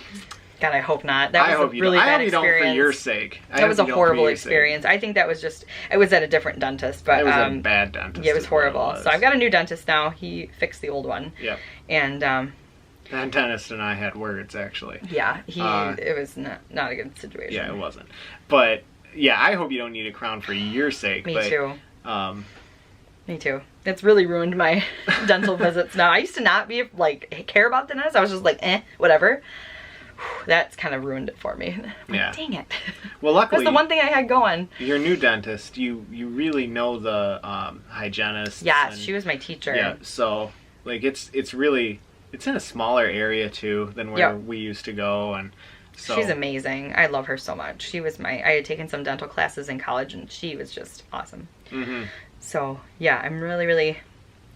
God, I hope not. That was a really bad experience. I hope you don't, for your sake. That was a horrible experience. I think that was just, it was at a different dentist, but it was a bad dentist. Yeah, it was horrible. So I've got a new dentist now. He fixed the old one. Yep. And that dentist and I had words, actually. Yeah, it was not a good situation. Yeah, it wasn't. But yeah, I hope you don't need a crown for your sake. Me too. Me too. It's really ruined my dental visits now. I used to not be care about dentists. I was just like, whatever. That's kind of ruined it for me. Yeah. Dang it. Well, luckily, that's the one thing I had going. Your new dentist, you really know the hygienist. Yeah, she was my teacher. Yeah, so it's in a smaller area too than where we used to go, and So, she's amazing. I love her so much. I had taken some dental classes in college, and she was just awesome. So yeah, I'm really, really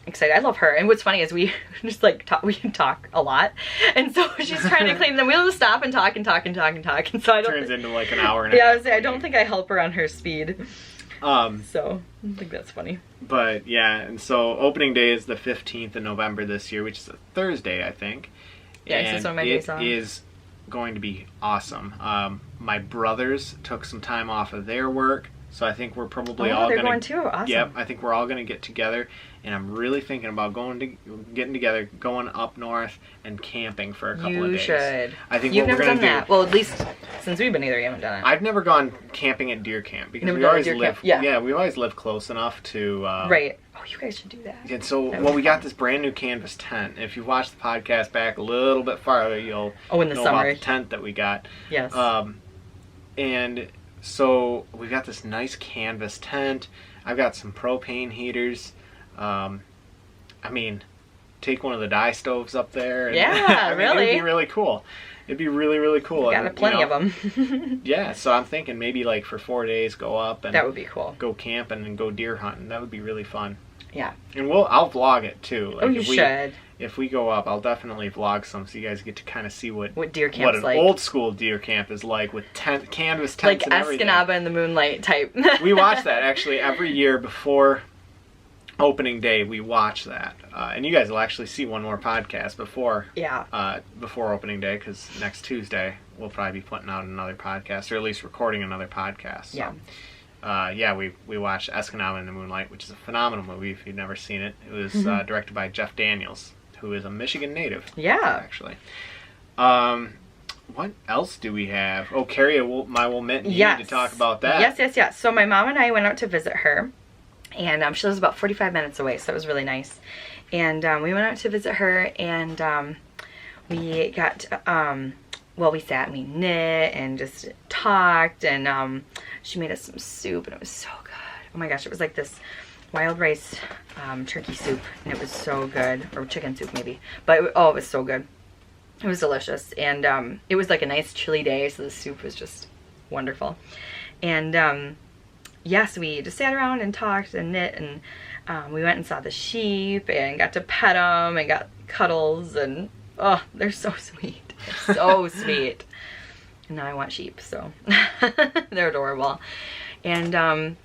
excited. I love her. And what's funny is we just like we can talk a lot, and so she's trying to clean them. We'll just stop and talk and talk and talk and talk, and so I don't. Turns into like an hour and a half. Yeah, I was saying, I don't think I help her on her speed. So I think that's funny. But yeah, and so opening day is the 15th of November this year, which is a Thursday, I think. Yeah, and it's one of my days off. It is going to be awesome. My brothers took some time off of their work, so I think we're probably all they're gonna. going too. Awesome. Yep, I think we're all gonna get together, and I'm really thinking about getting together, going up north and camping for a couple of days. You should. I think You've what never we're gonna done do. that. Well, at least since we've been here, you haven't done it. I've never gone camping at deer camp because Never we done always deer live. camp. Yeah. we always live close enough to. Right. Oh, you guys should do that. And so, That would we be got fun. this brand new canvas tent. If you watch the podcast back a little bit farther, you'll in the know summer. about the tent that we got. Yes. And so we got this nice canvas tent. I've got some propane heaters. I mean, take one of the dye stoves up there. And, Yeah, really. It'd be really cool. It'd be really, really cool. Got plenty of them. Yeah, so I'm thinking maybe like for 4 days go up and That would be cool. go camping and go deer hunting. That would be really fun. Yeah. And I'll vlog it too. Like, Oh, you should. If we go up, I'll definitely vlog some so you guys get to kind of see what Deer camp's an like. old school deer camp is like with canvas tents Like and everything. Escanaba in the moonlight type. We watch that actually every year before opening day. We watch that, and you guys will actually see one more podcast before opening day, because next Tuesday we'll probably be putting out another podcast, or at least recording another podcast. So. Yeah. We watched Escanaba in the Moonlight, which is a phenomenal movie if you've never seen it. It was directed by Jeff Daniels, who is a Michigan native. Yeah. Actually. What else do we have? Oh, Carrie, my wool mitten. You need to talk about that. Yes. So my mom and I went out to visit her, and she lives about 45 minutes away, so it was really nice. And we went out to visit her, and we got, we sat and we knit and just talked, and she made us some soup, and it was so good. Oh my gosh, it was like this wild rice turkey soup, and it was so good. Or chicken soup maybe, but it was so good. It was delicious, and it was like a nice chilly day, so the soup was just wonderful. And so we just sat around and talked and knit, and we went and saw the sheep and got to pet them and got cuddles, and oh, they're so sweet. They're so sweet. And now I want sheep, so they're adorable. And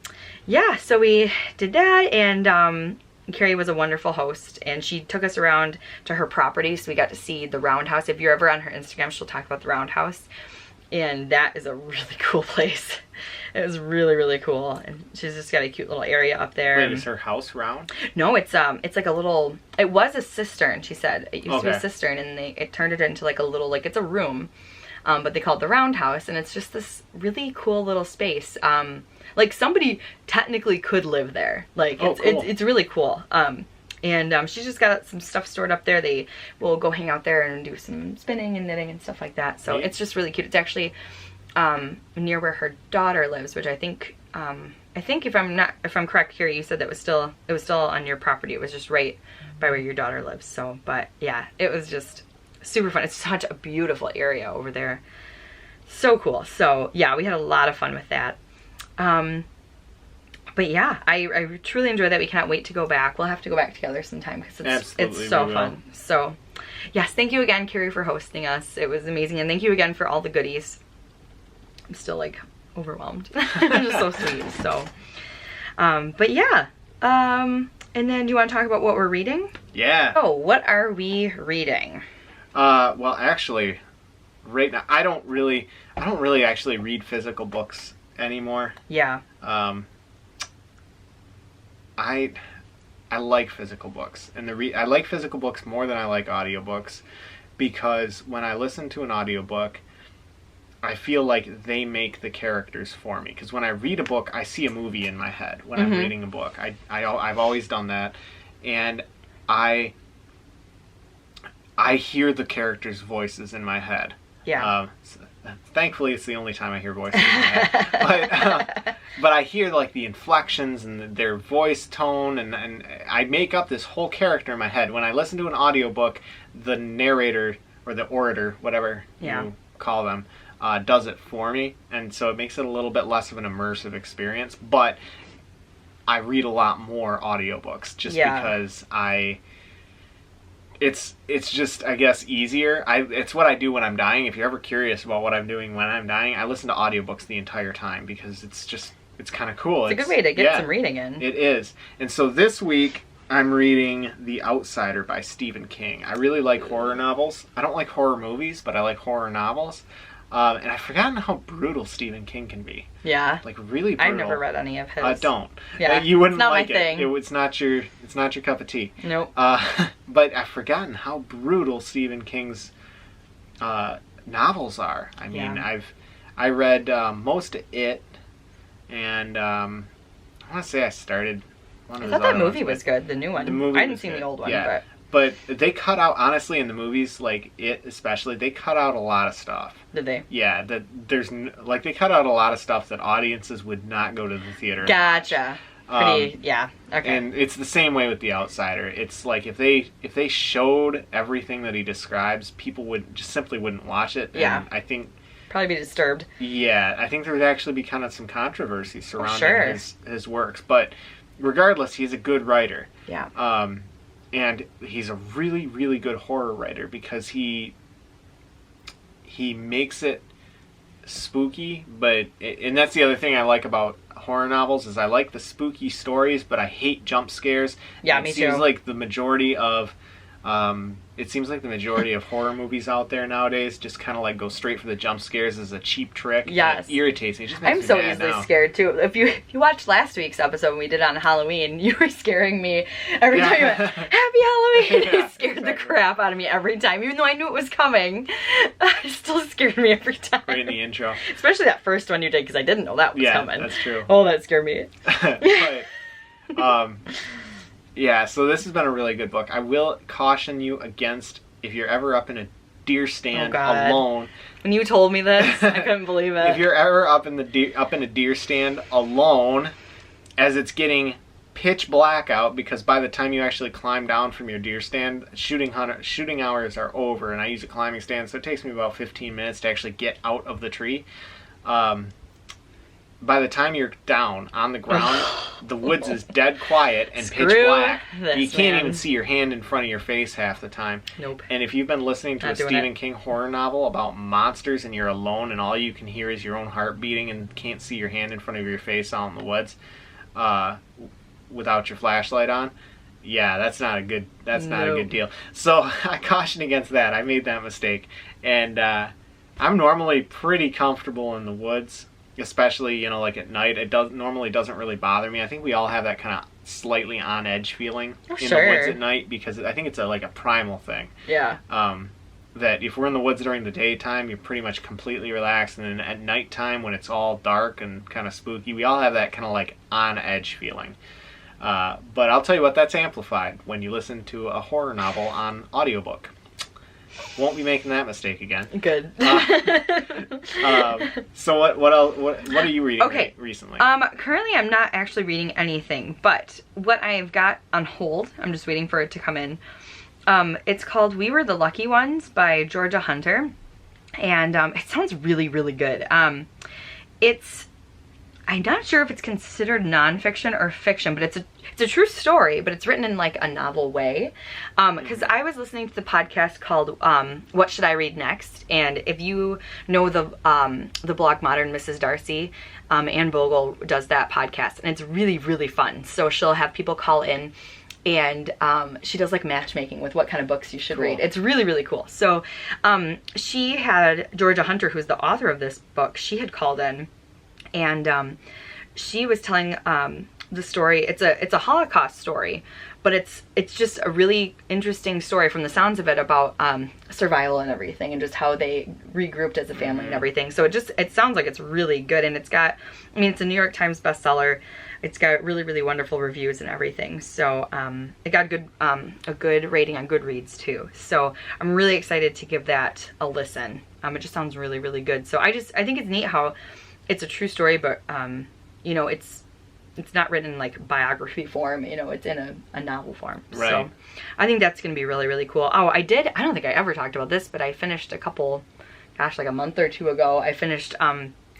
so we did that, and Carrie was a wonderful host, and she took us around to her property, so we got to see the roundhouse. If you're ever on her Instagram, she'll talk about the roundhouse, and that is a really cool place. It was really, really cool, and she's just got a cute little area up there. Wait, is her house round? No, it's like a little. It was a cistern. She said it used to be a cistern, and it turned it into like a little, like it's a room, but they call it the roundhouse, and it's just this really cool little space. Like somebody technically could live there. Like cool. it's really cool. And she's just got some stuff stored up there. They will go hang out there and do some spinning and knitting and stuff like that. So it's just really cute. It's actually near where her daughter lives, which I think if I'm correct here, you said that it was still on your property. It was just right by where your daughter lives. So, but yeah, it was just super fun. It's such a beautiful area over there. So cool. So yeah, we had a lot of fun with that. But yeah, I truly enjoyed that. We cannot wait to go back. We'll have to go back together sometime because it's so fun. So yes, thank you again, Carrie, for hosting us. It was amazing, and thank you again for all the goodies. I'm still like overwhelmed. They're just so sweet. So, but yeah. And then do you want to talk about what we're reading? Yeah. Oh, what are we reading? Well, actually, right now I don't really actually read physical books anymore. Yeah. I like physical books, and I like physical books more than I like audiobooks, because when I listen to an audiobook, I feel like they make the characters for me. Because when I read a book, I see a movie in my head when I'm reading a book. I've always done that, and I hear the characters' voices in my head. Yeah. Thankfully, it's the only time I hear voices in my head. But I hear like the inflections and their voice tone, and I make up this whole character in my head. When I listen to an audiobook, the narrator or the orator, whatever you call them, does it for me, and so it makes it a little bit less of an immersive experience. But I read a lot more audiobooks just because it's just, I guess, easier. It's what I do when I'm dying. If you're ever curious about what I'm doing when I'm dying, I listen to audiobooks the entire time because it's kind of cool. It's a good way to get some reading in. It is. And so this week I'm reading The Outsider by Stephen King. I really like horror novels. I don't like horror movies, but I like horror novels. And I've forgotten how brutal Stephen King can be. Yeah. Like, really brutal. I've never read any of his. Don't. Yeah. You wouldn't it's not like my thing. It's not your cup of tea. Nope. But I've forgotten how brutal Stephen King's novels are. I mean, I read most of it, and I want to say I started one of his I thought that other movie ones, was good, the new one. The movie I hadn't was seen good. the old one, yeah. But they cut out, honestly, in the movies, like it especially, they cut out a lot of stuff. Did they? Yeah, they cut out a lot of stuff that audiences would not go to the theater. Gotcha. Yeah. Okay. And it's the same way with The Outsider. It's like if they showed everything that he describes, people simply wouldn't watch it. Yeah. And I think probably be disturbed. Yeah, I think there would actually be kind of some controversy surrounding his works. But regardless, he's a good writer. Yeah. And he's a really, really good horror writer because he makes it spooky, and that's the other thing I like about horror novels is I like the spooky stories, but I hate jump scares. Yeah, me too. It seems like the majority of horror movies out there nowadays just kind of like go straight for the jump scares as a cheap trick. Yes. It irritates me. It just makes I'm me so mad easily now. scared too. If you watched last week's episode when we did on Halloween, you were scaring me every time you went, Happy Halloween! Yeah, It scared the crap out of me every time. Even though I knew it was coming, it still scared me every time. Right in the intro. Especially that first one you did because I didn't know that was coming. Yeah, that's true. Oh, that scared me. But, yeah, so this has been a really good book. I will caution you against, if you're ever up in a deer stand alone. When you told me this, I couldn't believe it. If you're ever up in a deer stand alone, as it's getting pitch black out, because by the time you actually climb down from your deer stand, shooting hours are over, and I use a climbing stand, so it takes me about 15 minutes to actually get out of the tree. By the time you're down on the ground, the woods is dead quiet and pitch black. You can't even see your hand in front of your face half the time. Nope. And if you've been listening to a Stephen King horror novel about monsters and you're alone and all you can hear is your own heart beating and can't see your hand in front of your face out in the woods without your flashlight on, yeah, that's not a good deal. So I caution against that. I made that mistake. And I'm normally pretty comfortable in the woods. Especially, like at night, it normally doesn't really bother me. I think we all have that kind of slightly on edge feeling in the woods at night because I think it's like a primal thing. Yeah. That if we're in the woods during the daytime, you're pretty much completely relaxed, and then at nighttime when it's all dark and kind of spooky, we all have that kind of like on edge feeling. But I'll tell you what, that's amplified when you listen to a horror novel on audiobook. Won't be making that mistake again. Good. So what else? What are you reading recently? Currently I'm not actually reading anything, but what I've got on hold, I'm just waiting for it to come in. It's called We Were the Lucky Ones by Georgia Hunter, and it sounds really, really good. I'm not sure if it's considered nonfiction or fiction, but it's a true story, but it's written in like a novel way. Because I was listening to the podcast called What Should I Read Next? And if you know the blog Modern Mrs. Darcy, Anne Vogel does that podcast, and it's really, really fun. So she'll have people call in, and she does like matchmaking with what kind of books you should read. It's really, really cool. So she had Georgia Hunter, who's the author of this book, she had called in, and she was telling the story. It's a Holocaust story, but it's just a really interesting story from the sounds of it about survival and everything, and just how they regrouped as a family and everything. So it sounds like it's really good, and it's got, I mean, it's a New York Times bestseller. It's got really, really wonderful reviews and everything. So it got a good rating on Goodreads too. So I'm really excited to give that a listen. It just sounds really, really good. So I think it's neat how it's a true story, but it's not written in like biography form, it's in a novel form. Right. So I think that's going to be really, really cool. Oh, I don't think I ever talked about this, but I finished a couple gosh, like a month or two ago, I finished,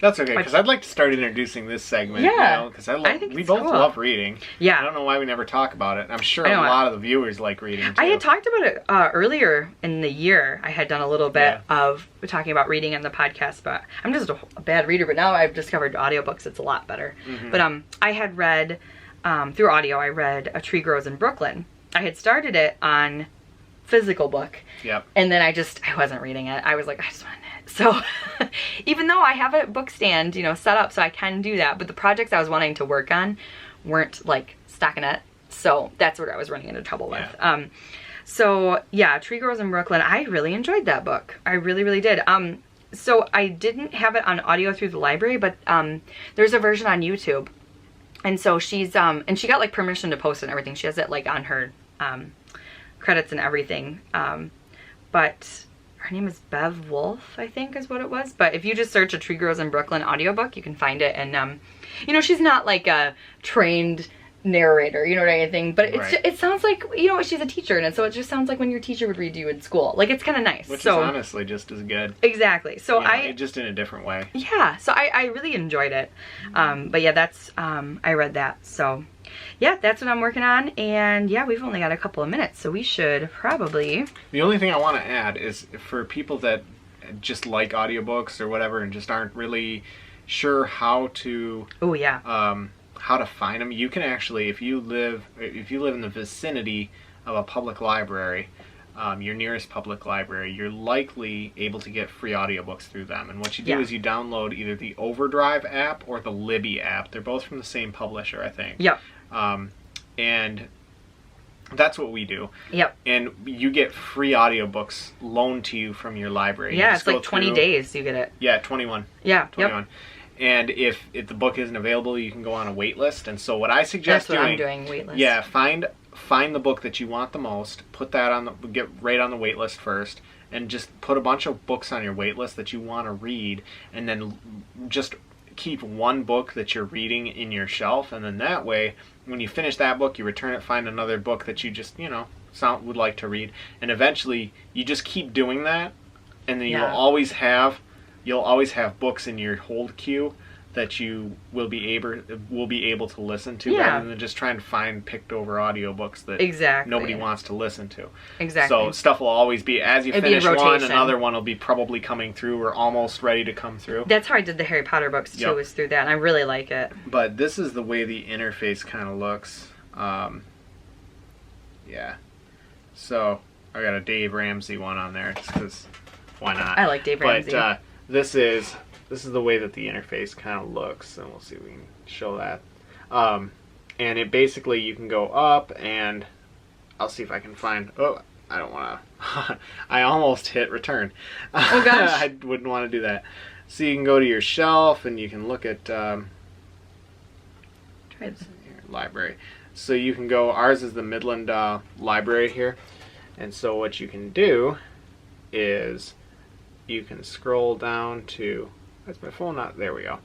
That's okay, because I'd like to start introducing this segment. Yeah. Because we both cool. love reading. Yeah. I don't know why we never talk about it. I'm sure a lot of the viewers like reading, too. I had talked about it earlier in the year. I had done a little bit of talking about reading in the podcast, but I'm just a bad reader. But now I've discovered audiobooks. It's a lot better. Mm-hmm. But I had read, through audio, I read A Tree Grows in Brooklyn. I had started it on physical book. Yep. And then I wasn't reading it. I was like, I just want it. So even though I have a book stand, you know, set up so I can do that, but the projects I was wanting to work on weren't like stockinette. So that's what I was running into trouble with. So yeah, Tree Grows in Brooklyn. I really enjoyed that book. I really, really did. So I didn't have it on audio through the library, but there's a version on YouTube. And so she's, and she got like permission to post it and everything. She has it like on her credits and everything. But her name is Bev Wolf, I think is what it was. But if you just search A Tree Grows in Brooklyn audiobook, you can find it. And, you know, she's not like a trained narrator, you know what I mean? But it's it sounds like, you know, she's a teacher. And so it just sounds like when your teacher would read to you in school. Like, it's kind of nice. Which is honestly just as good. Exactly. So just in a different way. Yeah. So I really enjoyed it. But yeah, that's, I read that. So yeah, that's what I'm working on. And yeah, we've only got a couple of minutes, so we should probably... The only thing I want to add is for people that just like audiobooks or whatever and just aren't really sure how to... Oh, yeah. How to find them, you can actually, if you live in the vicinity of a public library, your nearest public library, you're likely able to get free audiobooks through them. And what you do is you download either the Overdrive app or the Libby app. They're both from the same publisher, I think. Yep. And that's what we do. Yep. And you get free audiobooks loaned to you from your library. Yeah, it's like 20 days you get it. Yeah, 21. Yeah, 21. Yep. And if the book isn't available, you can go on a wait list. And so what I suggest I'm doing, wait list. Yeah, find the book that you want the most, put that get right on the wait list first, and just put a bunch of books on your wait list that you want to read, and then just keep one book that you're reading in your shelf, and then that way, when you finish that book, you return it, find another book that you just, you know, would like to read, and eventually you just keep doing that, and then you'll always have books in your hold queue that you will be able to listen to, rather than just trying to find picked over audiobooks that nobody wants to listen to. Exactly. So stuff will always be, as you finish one, another one will be probably coming through or almost ready to come through. That's how I did the Harry Potter books too, was through that, and I really like it. But this is the way the interface kind of looks. Yeah. So I got a Dave Ramsey one on there, just because why not? I like Dave Ramsey. But this is the way that the interface kind of looks, and we'll see if we can show that. And it basically, you can go up, and I'll see if I can find... Oh, I don't want to... I almost hit return. Oh, gosh. I wouldn't want to do that. So you can go to your shelf, and you can look at... your library. So you can go... Ours is the Midland Library here. And so what you can do is... You can scroll down to... That's my phone not... There we go.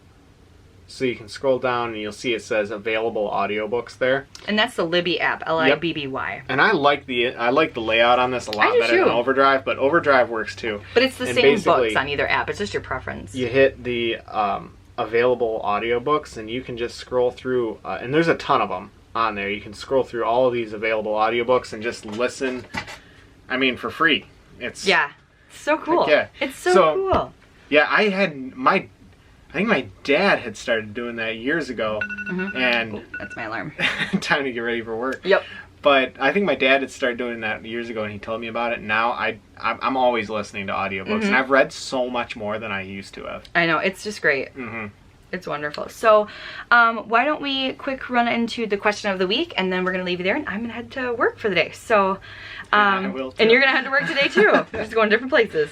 So you can scroll down and you'll see it says available audiobooks there. And that's the Libby app, L-I-B-B-Y. And I like the layout on this a lot better than Overdrive, but Overdrive works too. But it's the same books on either app. It's just your preference. You hit the available audiobooks and you can just scroll through, and there's a ton of them on there. You can scroll through all of these available audiobooks and just listen, I mean, for free. It's so cool. Like, yeah. It's so cool. Yeah, I think my dad had started doing that years ago, and that's my alarm. Time to get ready for work. Yep. But I think my dad had started doing that years ago, and he told me about it. Now I'm always listening to audiobooks, and I've read so much more than I used to have. I know, it's just great. It's wonderful. So why don't we quick run into the question of the week, and then we're going to leave you there, and I'm going to head to work for the day. So, I will too. And you're going to head to work today too. We're just going different places.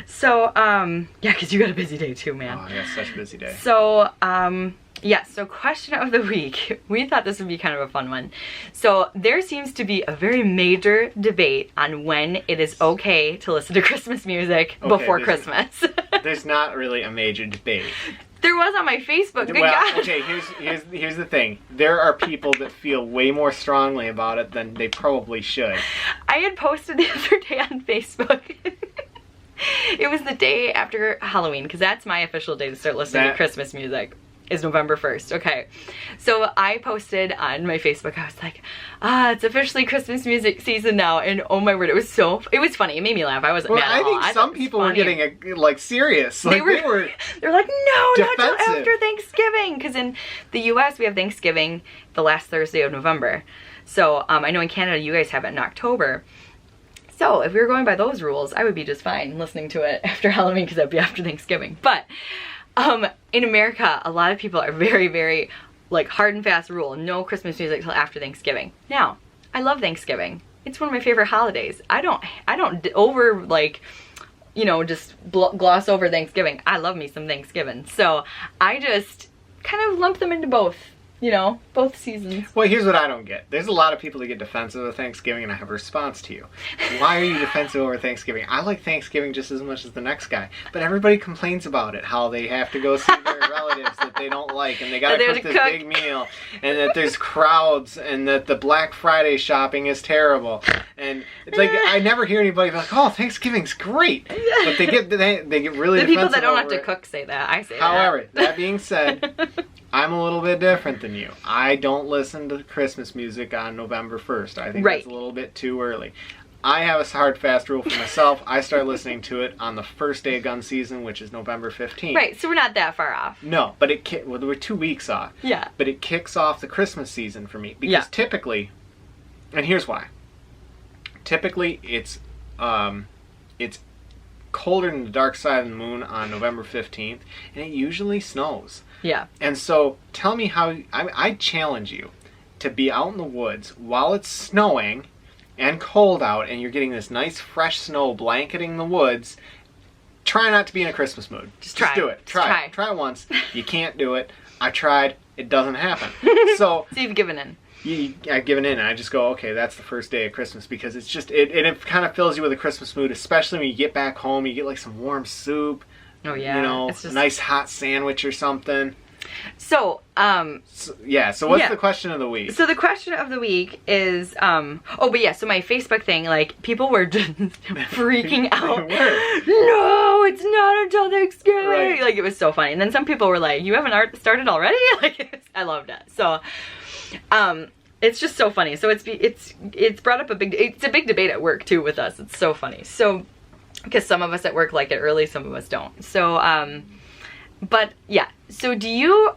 So, yeah, because you got a busy day too, man. Oh, yeah, such a busy day. So, so question of the week. We thought this would be kind of a fun one. So there seems to be a very major debate on when it is okay to listen to Christmas music before Christmas. There's not really a major debate. There was on my Facebook. Good well, God. Okay, here's the thing. There are people that feel way more strongly about it than they probably should. I had posted the other day on Facebook. It was the day after Halloween, because that's my official day to start listening to Christmas music. Is November 1st. Okay. So I posted on my Facebook, I was like, it's officially Christmas music season now. And oh my word, it was funny. It made me laugh. I wasn't mad at all. I think some people were getting serious. Like, they're like, no, defensive. not till after Thanksgiving. Because in the US, we have Thanksgiving the last Thursday of November. So I know in Canada, you guys have it in October. So if we were going by those rules, I would be just fine listening to it after Halloween because that'd be after Thanksgiving. But in America, a lot of people are very, very like hard and fast rule. No Christmas music till after Thanksgiving. Now, I love Thanksgiving. It's one of my favorite holidays. I don't over like, you know, just gloss over Thanksgiving. I love me some Thanksgiving. So I just kind of lump them into both. You know, both seasons. Well, here's what I don't get. There's a lot of people that get defensive of Thanksgiving, and I have a response to you. Why are you defensive over Thanksgiving? I like Thanksgiving just as much as the next guy. But everybody complains about it, how they have to go see their relatives that they don't like, and they gotta cook this big meal, and that there's crowds, and that the Black Friday shopping is terrible. And it's like, I never hear anybody be like, oh, Thanksgiving's great. But they get really defensive. The people that don't have to cook say that. I say that. However, that being said, I'm a little bit different than you. I don't listen to Christmas music on November 1st. I think that's a little bit too early. I have a hard, fast rule for myself. I start listening to it on the first day of gun season, which is November 15th. Right, so we're not that far off. No, but we're 2 weeks off. Yeah. But it kicks off the Christmas season for me. Because typically, and here's why. Typically, it's colder than the dark side of the moon on November 15th, and it usually snows. Yeah. And so tell me how, I challenge you to be out in the woods while it's snowing and cold out and you're getting this nice fresh snow blanketing the woods. Try not to be in a Christmas mood. Just do it. Try it once. You can't do it. I tried. It doesn't happen. So you've given in. I've given in, and I just go, okay, that's the first day of Christmas, because it's just, it kind of fills you with a Christmas mood, especially when you get back home, you get like some warm soup. Oh yeah. You know, a nice hot sandwich or something. So, so what's the question of the week? So the question of the week is, so my Facebook thing, like, people were just freaking out. No, it's not until Thanksgiving. Right. Like, it was so funny. And then some people were like, you haven't started already? Like, I loved it. So, it's just so funny. So it's brought up it's a big debate at work too with us. It's so funny. So, because some of us at work like it early, some of us don't. So, but yeah. So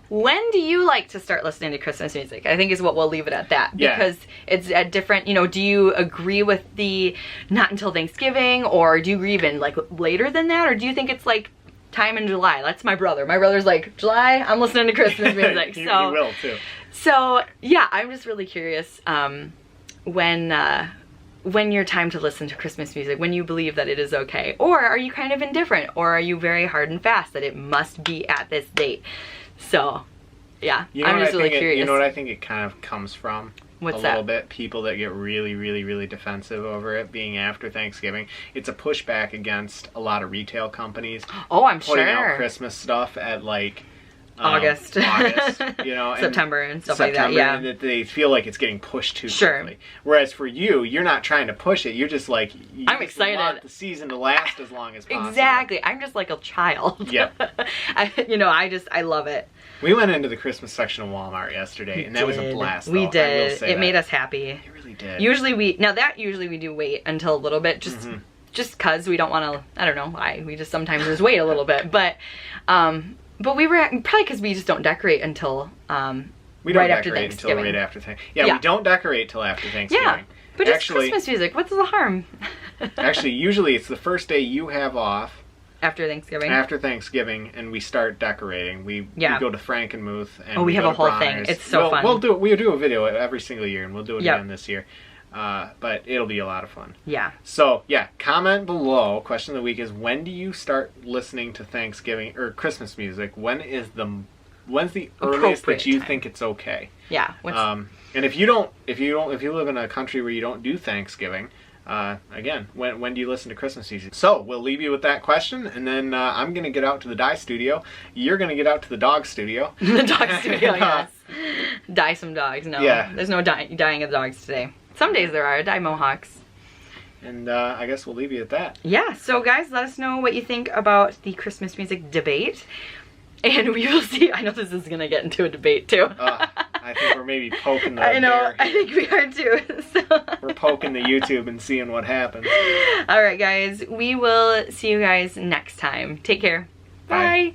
when do you like to start listening to Christmas music? I think is what we'll leave it at that. Because it's at different, you know, do you agree with the not until Thanksgiving, or do you agree even like later than that? Or do you think it's like time in July? That's my brother. My brother's like, July, I'm listening to Christmas music. He will too. So yeah, I'm just really curious when your time to listen to Christmas music, when you believe that it is okay, or are you kind of indifferent, or are you very hard and fast that it must be at this date? So yeah, I'm just really curious. You know what I think it kind of comes from? What's that? A little bit. People that get really, really, really defensive over it being after Thanksgiving. It's a pushback against a lot of retail companies. Oh, I'm putting out Christmas stuff at like August, you know, September and stuff like that. Yeah, and that they feel like it's getting pushed too quickly. Whereas for you, you're not trying to push it. You're just like, I'm excited. Want the season to last as long as possible. Exactly. I'm just like a child. Yep. I love it. We went into the Christmas section of Walmart yesterday, and that was a blast. We did. It made us happy. It really did. Usually we do wait until a little bit, just cause we don't want to. I don't know why. We just sometimes just wait a little bit, but we were probably because we just don't decorate until we don't decorate until right after Thanksgiving. Yeah, we don't decorate till after Thanksgiving. Yeah, but actually, it's Christmas music. What's the harm? Actually, usually it's the first day you have off. After Thanksgiving? After Thanksgiving, and we start decorating. We go to Frankenmuth, and we have a whole thing. It's so fun. We'll do a video every single year, and we'll do it again this year. But it'll be a lot of fun. Yeah. So, yeah, comment below. Question of the week is, when do you start listening to Thanksgiving or Christmas music? When's the earliest that you think it's okay? Yeah. And if you live in a country where you don't do Thanksgiving, again, when do you listen to Christmas music? So we'll leave you with that question, and then I'm gonna get out to the dye studio. You're gonna get out to the dog studio. The dog studio, yes. Dye some dogs. No, there's no dyeing of the dogs today. Some days there are. Dye mohawks. And I guess we'll leave you at that. Yeah, so guys, let us know what you think about the Christmas music debate. And we will see. I know this is going to get into a debate too. I think we're maybe poking the I know, bear. I think we are too. So. We're poking the YouTube and seeing what happens. Alright guys, we will see you guys next time. Take care. Bye. Bye.